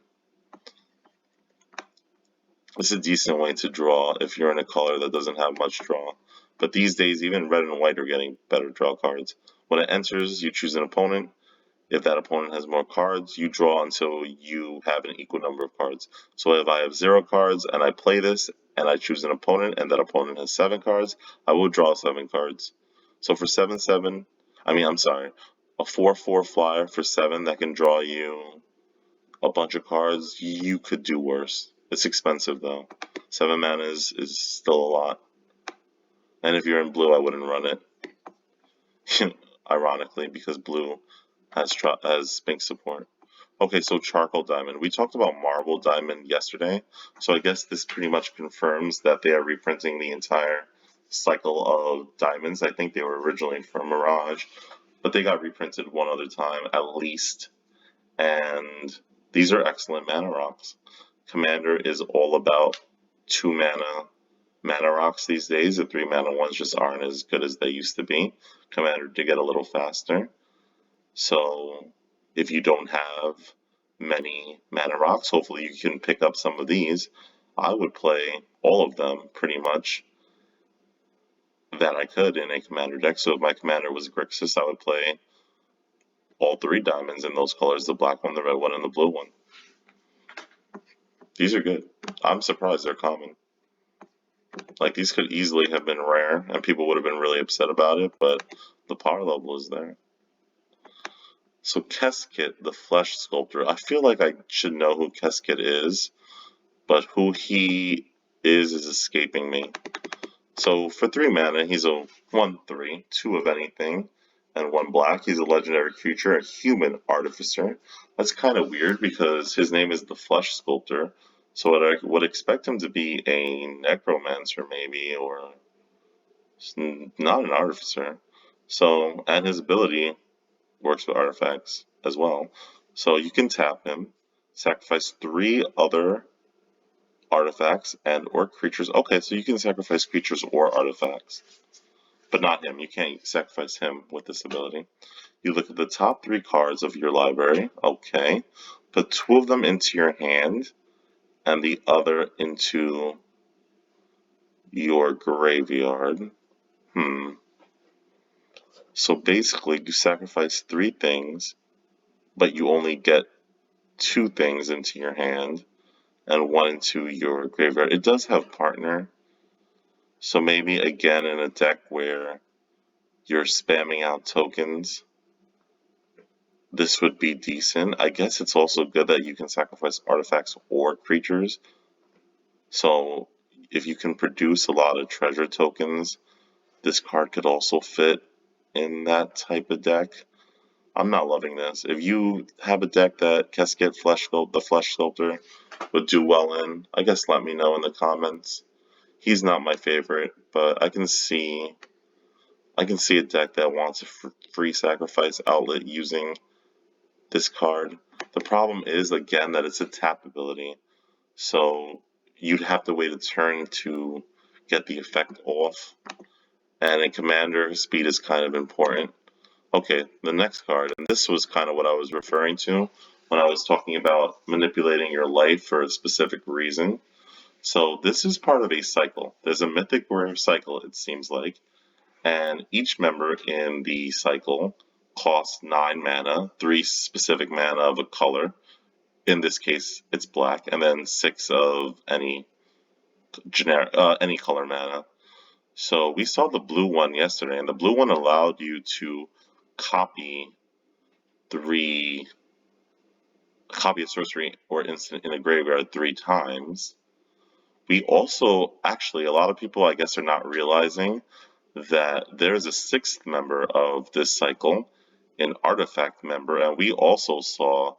It's a decent way to draw if you're in a color that doesn't have much draw. But these days, even red and white are getting better draw cards. When it enters, you choose an opponent. If that opponent has more cards, you draw until you have an equal number of cards. So if I have 0 cards and I play this and I choose an opponent and that opponent has 7 cards, I will draw 7 cards. So for 7/7, a 4/4 flyer for 7 that can draw you a bunch of cards, you could do worse. It's expensive though. 7 mana is still a lot. And if you're in blue, I wouldn't run it. Ironically, because blue has Sphinx support. Okay, so Charcoal Diamond. We talked about Marble Diamond yesterday, so I guess this pretty much confirms that they are reprinting the entire cycle of diamonds. I think they were originally from Mirage, but they got reprinted one other time at least. And these are excellent mana rocks. Commander is all about 2 mana rocks these days. The 3 mana ones just aren't as good as they used to be. Commander did get a little faster. So if you don't have many mana rocks, hopefully you can pick up some of these. I would play all of them pretty much that I could in a commander deck. So if my commander was Grixis, I would play all 3 diamonds in those colors, the black one, the red one, and the blue one. These are good. I'm surprised they're common. Like, these could easily have been rare, and people would have been really upset about it, but the power level is there. So Keskit, the Flesh Sculptor. I feel like I should know who Keskit is, but who he is escaping me. So for 3 mana, he's a 1/3, 2 of anything, and 1 black. He's a legendary creature, a human artificer. That's kind of weird because his name is the Flesh Sculptor. So I would expect him to be a necromancer maybe, or not an artificer. So, and his ability works with artifacts as well. So you can tap him, sacrifice 3 other artifacts and or creatures. Okay, so you can sacrifice creatures or artifacts, but not him. You can't sacrifice him with this ability. You look at the top 3 cards of your library. Okay, put 2 of them into your hand and the other into your graveyard. So basically you sacrifice 3 things, but you only get 2 things into your hand and 1 into your graveyard. It does have partner, so maybe again in a deck where you're spamming out tokens, this would be decent. I guess it's also good that you can sacrifice artifacts or creatures. So if you can produce a lot of treasure tokens, this card could also fit in that type of deck. I'm not loving this. If you have a deck that Keskit the Flesh Sculptor would do well in, I guess let me know in the comments. He's not my favorite, but I can see a deck that wants a free sacrifice outlet using this card. The problem is, again, that it's a tap ability, so you'd have to wait a turn to get the effect off, and in Commander, speed is kind of important. Okay, the next card, and this was kind of what I was referring to when I was talking about manipulating your life for a specific reason. So this is part of a cycle. There's a mythic rare cycle, it seems like, and each member in the cycle costs 9 mana, 3 specific mana of a color. In this case, it's black, and then 6 of any any color mana. So we saw the blue one yesterday, and the blue one allowed you to copy a sorcery or instant in a graveyard 3 times. We also, actually, a lot of people, I guess, are not realizing that there's a 6th member of this cycle, an artifact member, and we also saw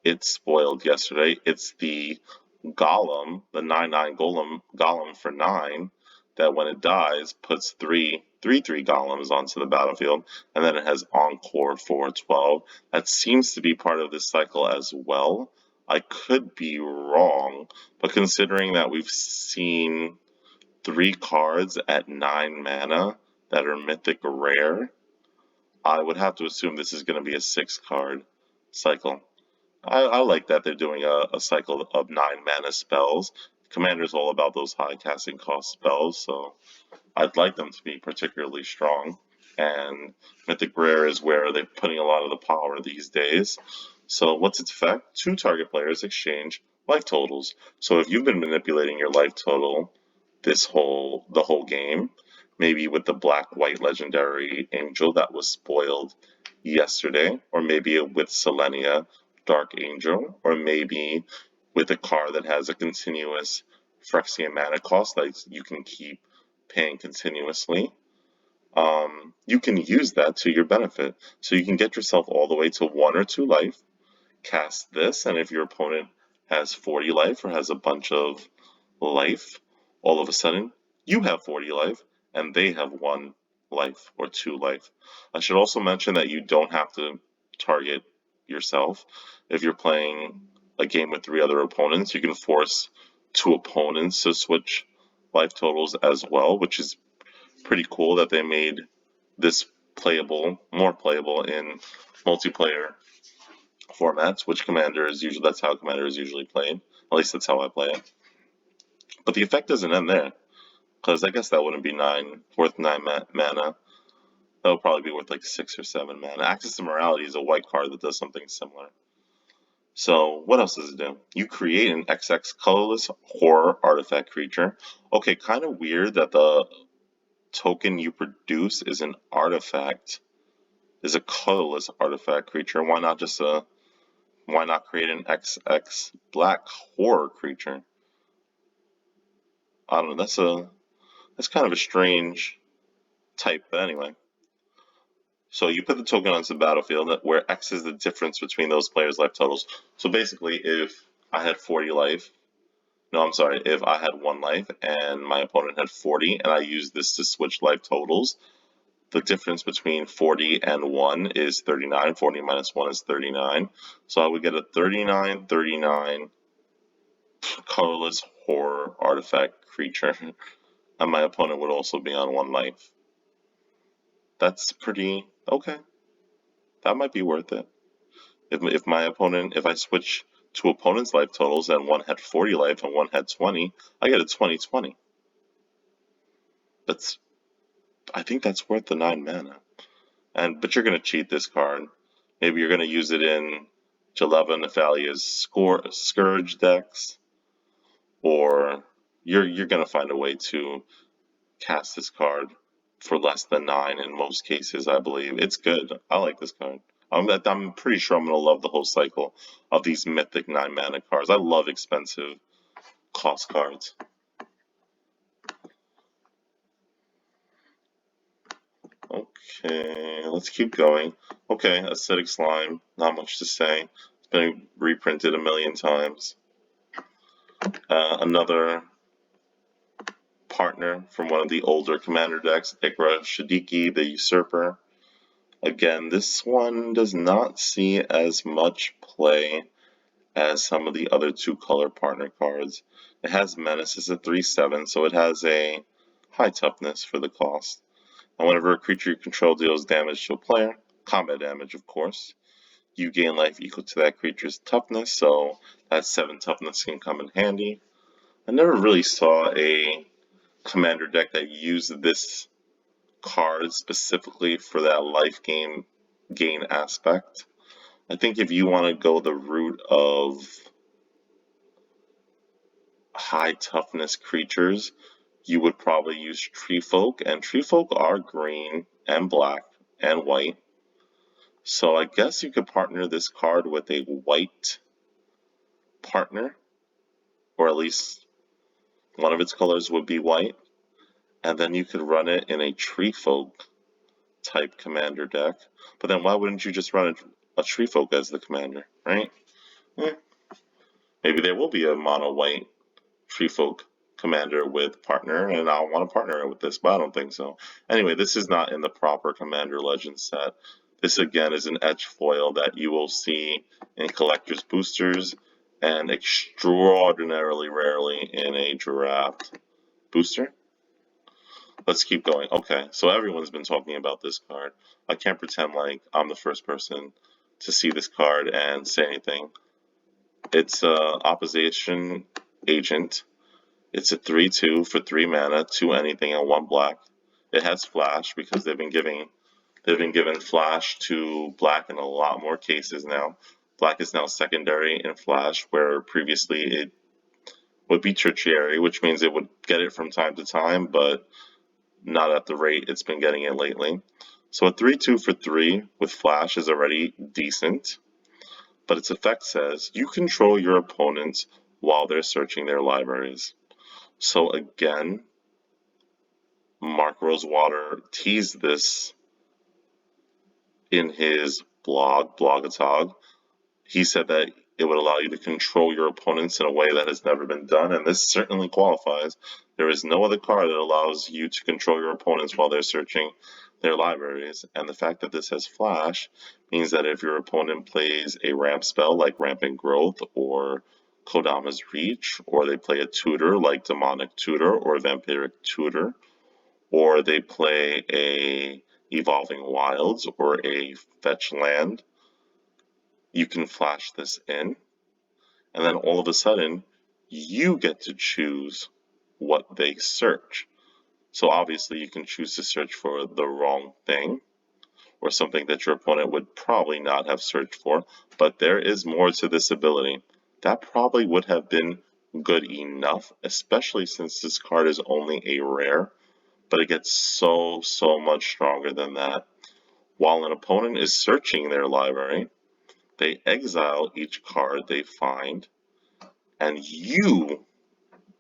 it spoiled yesterday. It's the Golem, the 9/9 Golem for 9, that when it dies puts 3 golems onto the battlefield, and then it has Encore for 12. That seems to be part of this cycle as well. I could be wrong, but considering that we've seen 3 cards at 9 mana that are mythic rare, I would have to assume this is going to be a 6-card cycle. I like that they're doing a cycle of 9 mana spells. Commander's all about those high casting cost spells, so I'd like them to be particularly strong. And Mythic Rare is where they're putting a lot of the power these days. So what's its effect? 2 target players exchange life totals. So if you've been manipulating your life total the whole game, maybe with the black-white legendary angel that was spoiled yesterday, or maybe with Selenia Dark Angel, or maybe with a card that has a continuous Phyrexian mana cost that you can keep paying continuously, you can use that to your benefit. So you can get yourself all the way to 1 or 2 life, cast this, and if your opponent has 40 life or has a bunch of life, all of a sudden you have 40 life and they have 1 life or 2 life. I should also mention that you don't have to target yourself. If you're playing a game with 3 other opponents, you can force 2 opponents to switch life totals as well, which is pretty cool that they made this more playable in multiplayer formats, which that's how Commander is usually played. At least that's how I play it. But the effect doesn't end there, because I guess that wouldn't be worth 9 mana. That would probably be worth like 6 or 7 mana. Access to Morality is a white card that does something similar. So what else does it do? You create an XX colorless horror artifact creature. Okay, kind of weird that the token you produce is a colorless artifact creature. Why not create an XX black horror creature? I don't know. That's kind of a strange type, but anyway. So you put the token onto the battlefield where X is the difference between those players' life totals. So basically, if I had 40 life, if I had 1 life and my opponent had 40, and I used this to switch life totals, the difference between 40 and 1 is 39. 40 minus 1 is 39. So I would get a 39/39 colorless horror artifact creature, and my opponent would also be on 1 life. That's pretty okay. That might be worth it. If I switch 2 opponents' life totals and one had 40 life and one had 20, I get a 20/20. I think that's worth the 9 mana. But you're gonna cheat this card. Maybe you're gonna use it in Jaleva Nefalia's Scourge decks, or you're gonna find a way to cast this card for less than 9 in most cases, I believe. It's good. I like this card. I'm pretty sure I'm going to love the whole cycle of these mythic 9 mana cards. I love expensive cost cards. Oh, Okay, let's keep going. Okay, Acidic Slime, not much to say. It's been reprinted a million times. Another partner from one of the older commander decks, Ikra Shadiki, the Usurper. Again, this one does not see as much play as some of the other two-color partner cards. It has Menace as a 3/7, so it has a high toughness for the cost. And whenever a creature you control deals damage to a player, combat damage of course, you gain life equal to that creature's toughness, so that 7 toughness can come in handy. I never really saw a commander deck that used this card specifically for that life gain aspect. I think if you want to go the route of high toughness creatures, you would probably use Tree Folk, and Tree Folk are green and black and white. So I guess you could partner this card with a white partner, or at least one of its colors would be white, and then you could run it in a Tree Folk type commander deck. But then why wouldn't you just run a Tree Folk as the commander, right? Maybe there will be a mono white Tree Folk commander with partner, and I'll want to partner with this, but I don't think so. Anyway, this is not in the proper Commander Legends set. This again is an etch foil that you will see in collector's boosters and extraordinarily rarely in a draft booster. Let's keep going. Okay, so everyone's been talking about this card. I can't pretend like I'm the first person to see this card and say anything. It's Opposition Agent. It's a 3/2 for 3 mana, 2 anything, and 1 black. It has flash because they've been giving flash to black in a lot more cases now. Black is now secondary in flash, where previously it would be tertiary, which means it would get it from time to time, but not at the rate it's been getting it lately. So a 3/2 for 3 with flash is already decent, but its effect says you control your opponents while they're searching their libraries. So again, Mark Rosewater teased this in his blogatog. He said that it would allow you to control your opponents in a way that has never been done, and this certainly qualifies. There is no other card that allows you to control your opponents while they're searching their libraries, and the fact that this has flash means that if your opponent plays a ramp spell like Rampant Growth or Kodama's Reach, or they play a tutor like Demonic Tutor or Vampiric Tutor, or they play a Evolving Wilds or a Fetch Land, you can flash this in, and then all of a sudden, you get to choose what they search. So obviously you can choose to search for the wrong thing, or something that your opponent would probably not have searched for, but there is more to this ability. That probably would have been good enough, especially since this card is only a rare, but it gets so much stronger than that. While an opponent is searching their library, they exile each card they find, and you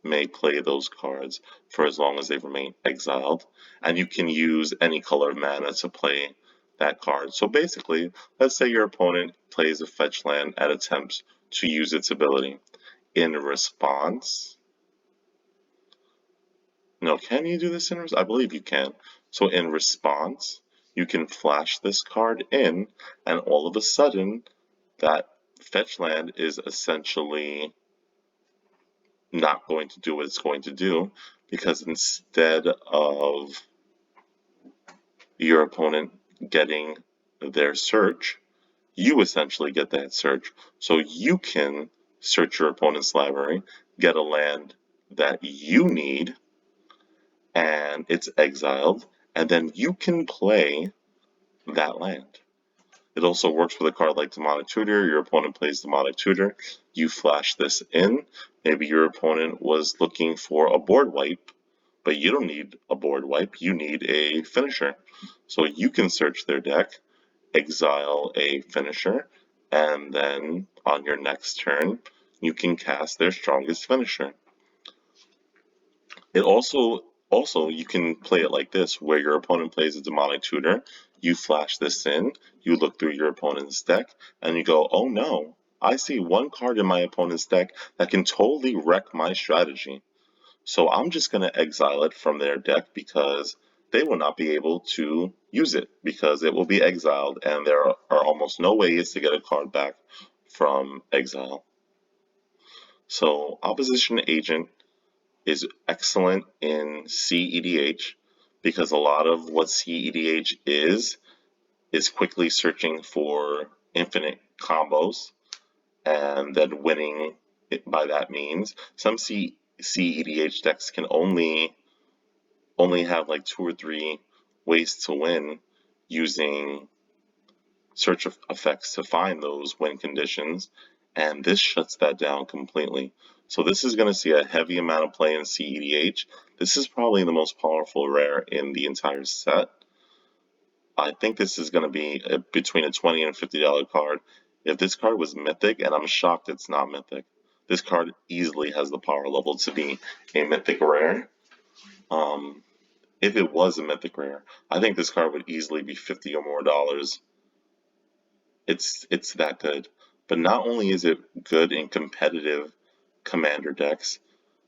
may play those cards for as long as they remain exiled, and you can use any color of mana to play that card. So basically, let's say your opponent plays a fetch land and attempts to use its ability. In response, no, can you do this in response? I believe you can. So in response, you can flash this card in, and all of a sudden, that fetch land is essentially not going to do what it's going to do, because instead of your opponent getting their search, you essentially get that search. So you can search your opponent's library, get a land that you need, and it's exiled, and then you can play that land. It also works with a card like Demonic Tutor. Your opponent plays Demonic Tutor. You flash this in. Maybe your opponent was looking for a board wipe, but you don't need a board wipe. You need a finisher. So you can search their deck, exile a finisher, and then on your next turn, you can cast their strongest finisher. It also Also, you can play it like this, where your opponent plays a demonic tutor, you flash this in, you look through your opponent's deck, and you go, oh no, I see one card in my opponent's deck that can totally wreck my strategy. So I'm just going to exile it from their deck because they will not be able to use it because it will be exiled, and there are almost no ways to get a card back from exile. So Opposition Agent is excellent in cedh because a lot of what cedh is quickly searching for infinite combos and then winning it by that means. Some cedh decks can only have like 2 or 3 ways to win using search effects to find those win conditions, and this shuts that down completely. So this is going to see a heavy amount of play in cedh. This is probably the most powerful rare in the entire set. I think this is going to be between a $20 and $50 card. If this card was mythic, and I'm shocked it's not mythic, this card easily has the power level to be a mythic rare. If it was a mythic rare, I think this card would easily be $50 or more. It's that good. But not only is it good in competitive commander decks,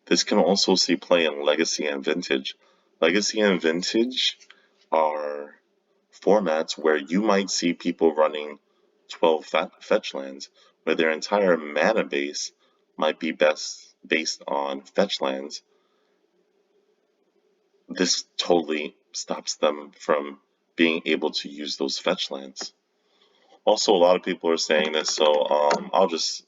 this can also see play in Legacy and Vintage. Legacy and Vintage are formats where you might see people running 12 fetch lands, where their entire mana base might be based on fetch lands. This totally stops them from being able to use those fetch lands. Also, a lot of people are saying this, so I'll just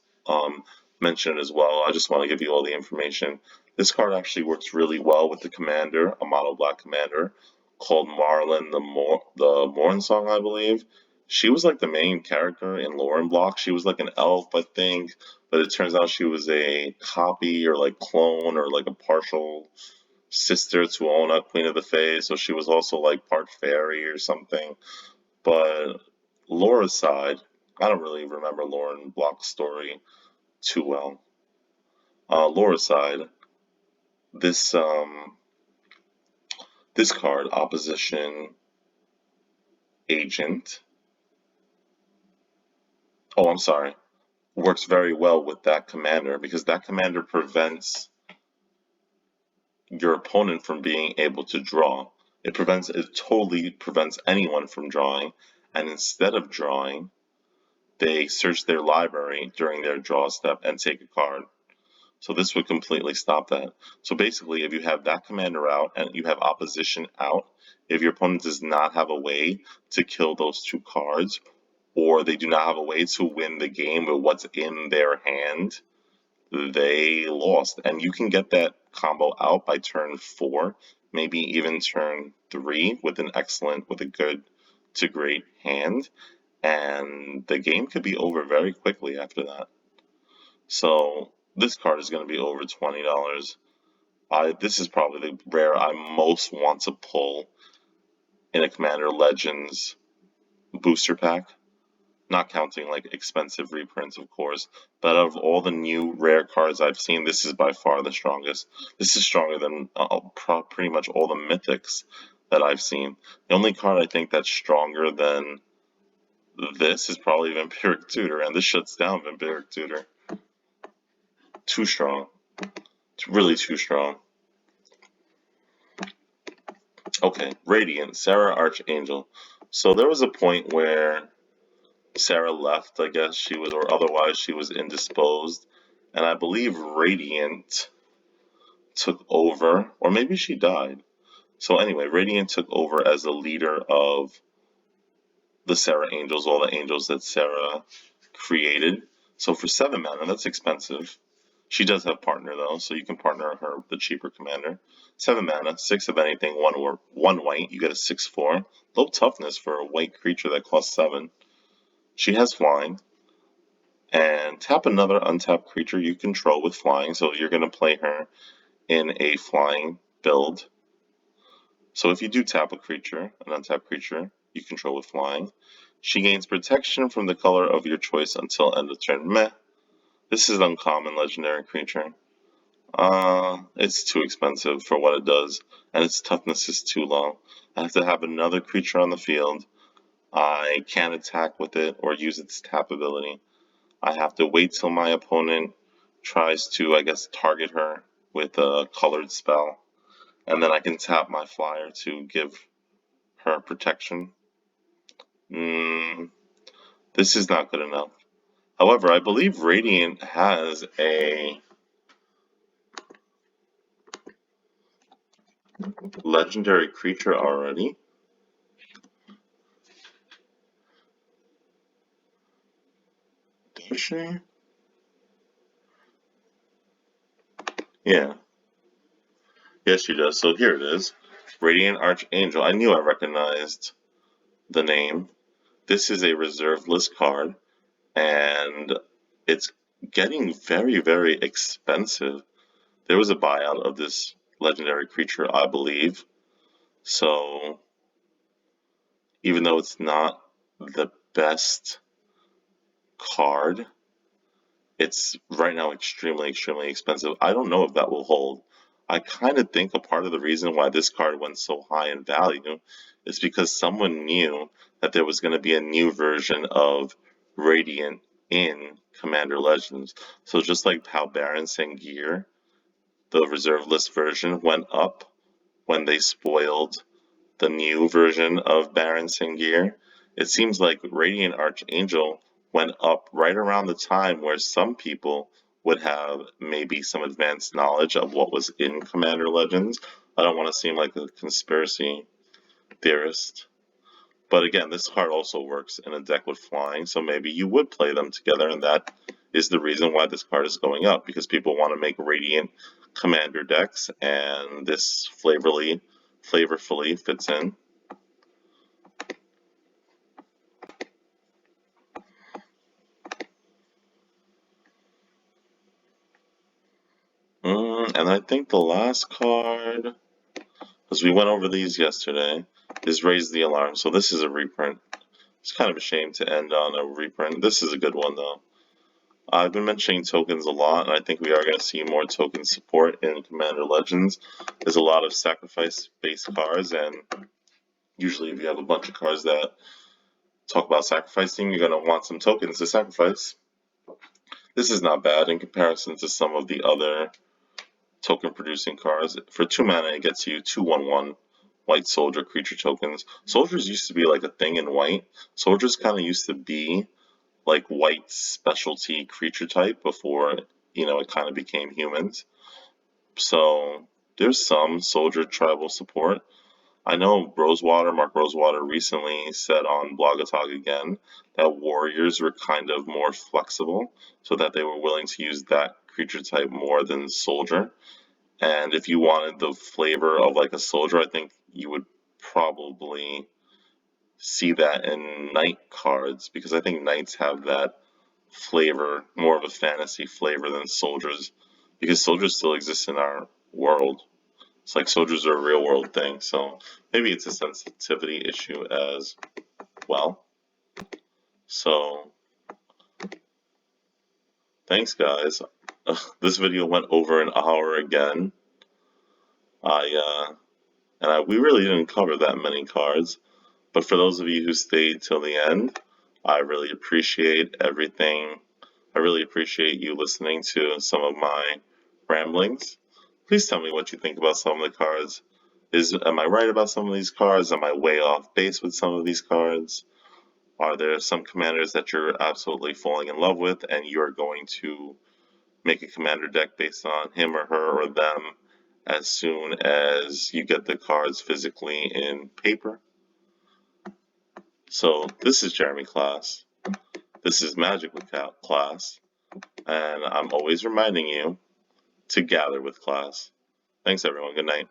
mention it as well. I just want to give you all the information. This card actually works really well with the commander, a mono black commander called Marlin the Mornsong, I believe. She was like the main character in Lore and Block. She was like an elf, I think, but it turns out she was a copy or like clone or like a partial sister to Ona, Queen of the Fae. So she was also like part fairy or something. But lore aside, I don't really remember Lore and Block's story too well. Lore aside, this this card, Opposition Agent, oh, I'm sorry, works very well with that commander because that commander prevents your opponent from being able to draw. It totally prevents anyone from drawing, and instead of drawing, they search their library during their draw step and take a card. So this would completely stop that. So basically, if you have that commander out and you have opposition out, if your opponent does not have a way to kill those 2 cards, or they do not have a way to win the game with what's in their hand, they lost. And you can get that combo out by turn 4, maybe even turn 3 with a good to great hand, and the game could be over very quickly after that. So this card is going to be over $20. This is probably the rare I most want to pull in a Commander Legends booster pack. Not counting like expensive reprints, of course, but out of all the new rare cards I've seen, this is by far the strongest. This is stronger than pretty much all the mythics that I've seen. The only card I think that's stronger than this is probably Vampiric Tutor, and this shuts down Vampiric Tutor. Too strong. It's really too strong. Okay, Radiant, Sarah Archangel. So there was a point where Sarah left, I guess she was, or otherwise she was indisposed, and I believe Radiant took over, or maybe she died. So anyway, Radiant took over as the leader of the Sarah Angels, all the angels that Sarah created. So for 7 mana, that's expensive. She does have partner though, so you can partner her with the cheaper commander. 7 mana, 6 of anything, 1 white, you get a 6/4. Low toughness for a white creature that costs 7. She has flying. And tap another untapped creature you control with flying, so you're going to play her in a flying build. So if you do tap a creature, an untapped creature you control with flying, she gains protection from the color of your choice until end of turn. Meh. This is an uncommon legendary creature. It's too expensive for what it does, and its toughness is too low. I have to have another creature on the field. I can't attack with it or use its tap ability. I have to wait till my opponent tries to, I guess, target her with a colored spell, and then I can tap my flyer to give her protection. This is not good enough. However, I believe Radiant has a legendary creature already. Does she? Yeah. Yes, she does. So here it is. Radiant Archangel. I knew I recognized the name. This is a reserved list card, and it's getting very, very expensive. There was a buyout of this legendary creature, I believe. So even though it's not the best card, it's right now extremely, extremely expensive. I don't know if that will hold. I kind of think a part of the reason why this card went so high in value is because someone knew that there was going to be a new version of Radiant in Commander Legends. So just like how Baron Sengir, the reserve list version, went up when they spoiled the new version of Baron Sengir, it seems like Radiant Archangel went up right around the time where some people would have maybe some advanced knowledge of what was in Commander Legends. I don't want to seem like a conspiracy theorist. But again, this card also works in a deck with flying, so maybe you would play them together, and that is the reason why this card is going up, because people want to make Radiant Commander decks, and this flavorfully fits in. And I think the last card, because we went over these yesterday, is Raise the Alarm. So this is a reprint. It's kind of a shame to end on a reprint. This is a good one, though. I've been mentioning tokens a lot, and I think we are going to see more token support in Commander Legends. There's a lot of sacrifice-based cards, and usually if you have a bunch of cards that talk about sacrificing, you're going to want some tokens to sacrifice. This is not bad in comparison to some of the other token producing cards. For 2 mana, it gets you 2/1/1 white soldier creature tokens. Soldiers used to be like a thing in white. Soldiers kind of used to be like white specialty creature type before, it kind of became humans. So there's some soldier tribal support. I know Mark Rosewater recently said on Blogatalk again that warriors were kind of more flexible, so that they were willing to use that creature type more than soldier. And if you wanted the flavor of like a soldier, I think you would probably see that in knight cards, because I think knights have that flavor, more of a fantasy flavor than soldiers, because soldiers still exist in our world. It's like soldiers are a real world thing, so maybe it's a sensitivity issue as well. So thanks, guys. This video went over an hour again. We really didn't cover that many cards, but for those of you who stayed till the end, I really appreciate everything. I really appreciate you listening to some of my ramblings. Please tell me what you think about some of the cards. Am I right about some of these cards? Am I way off base with some of these cards? Are there some commanders that you're absolutely falling in love with and you're going to make a commander deck based on him or her or them as soon as you get the cards physically in paper? So this is Jeremy Class. This is Magic with Class. And I'm always reminding you to gather with class. Thanks, everyone. Good night.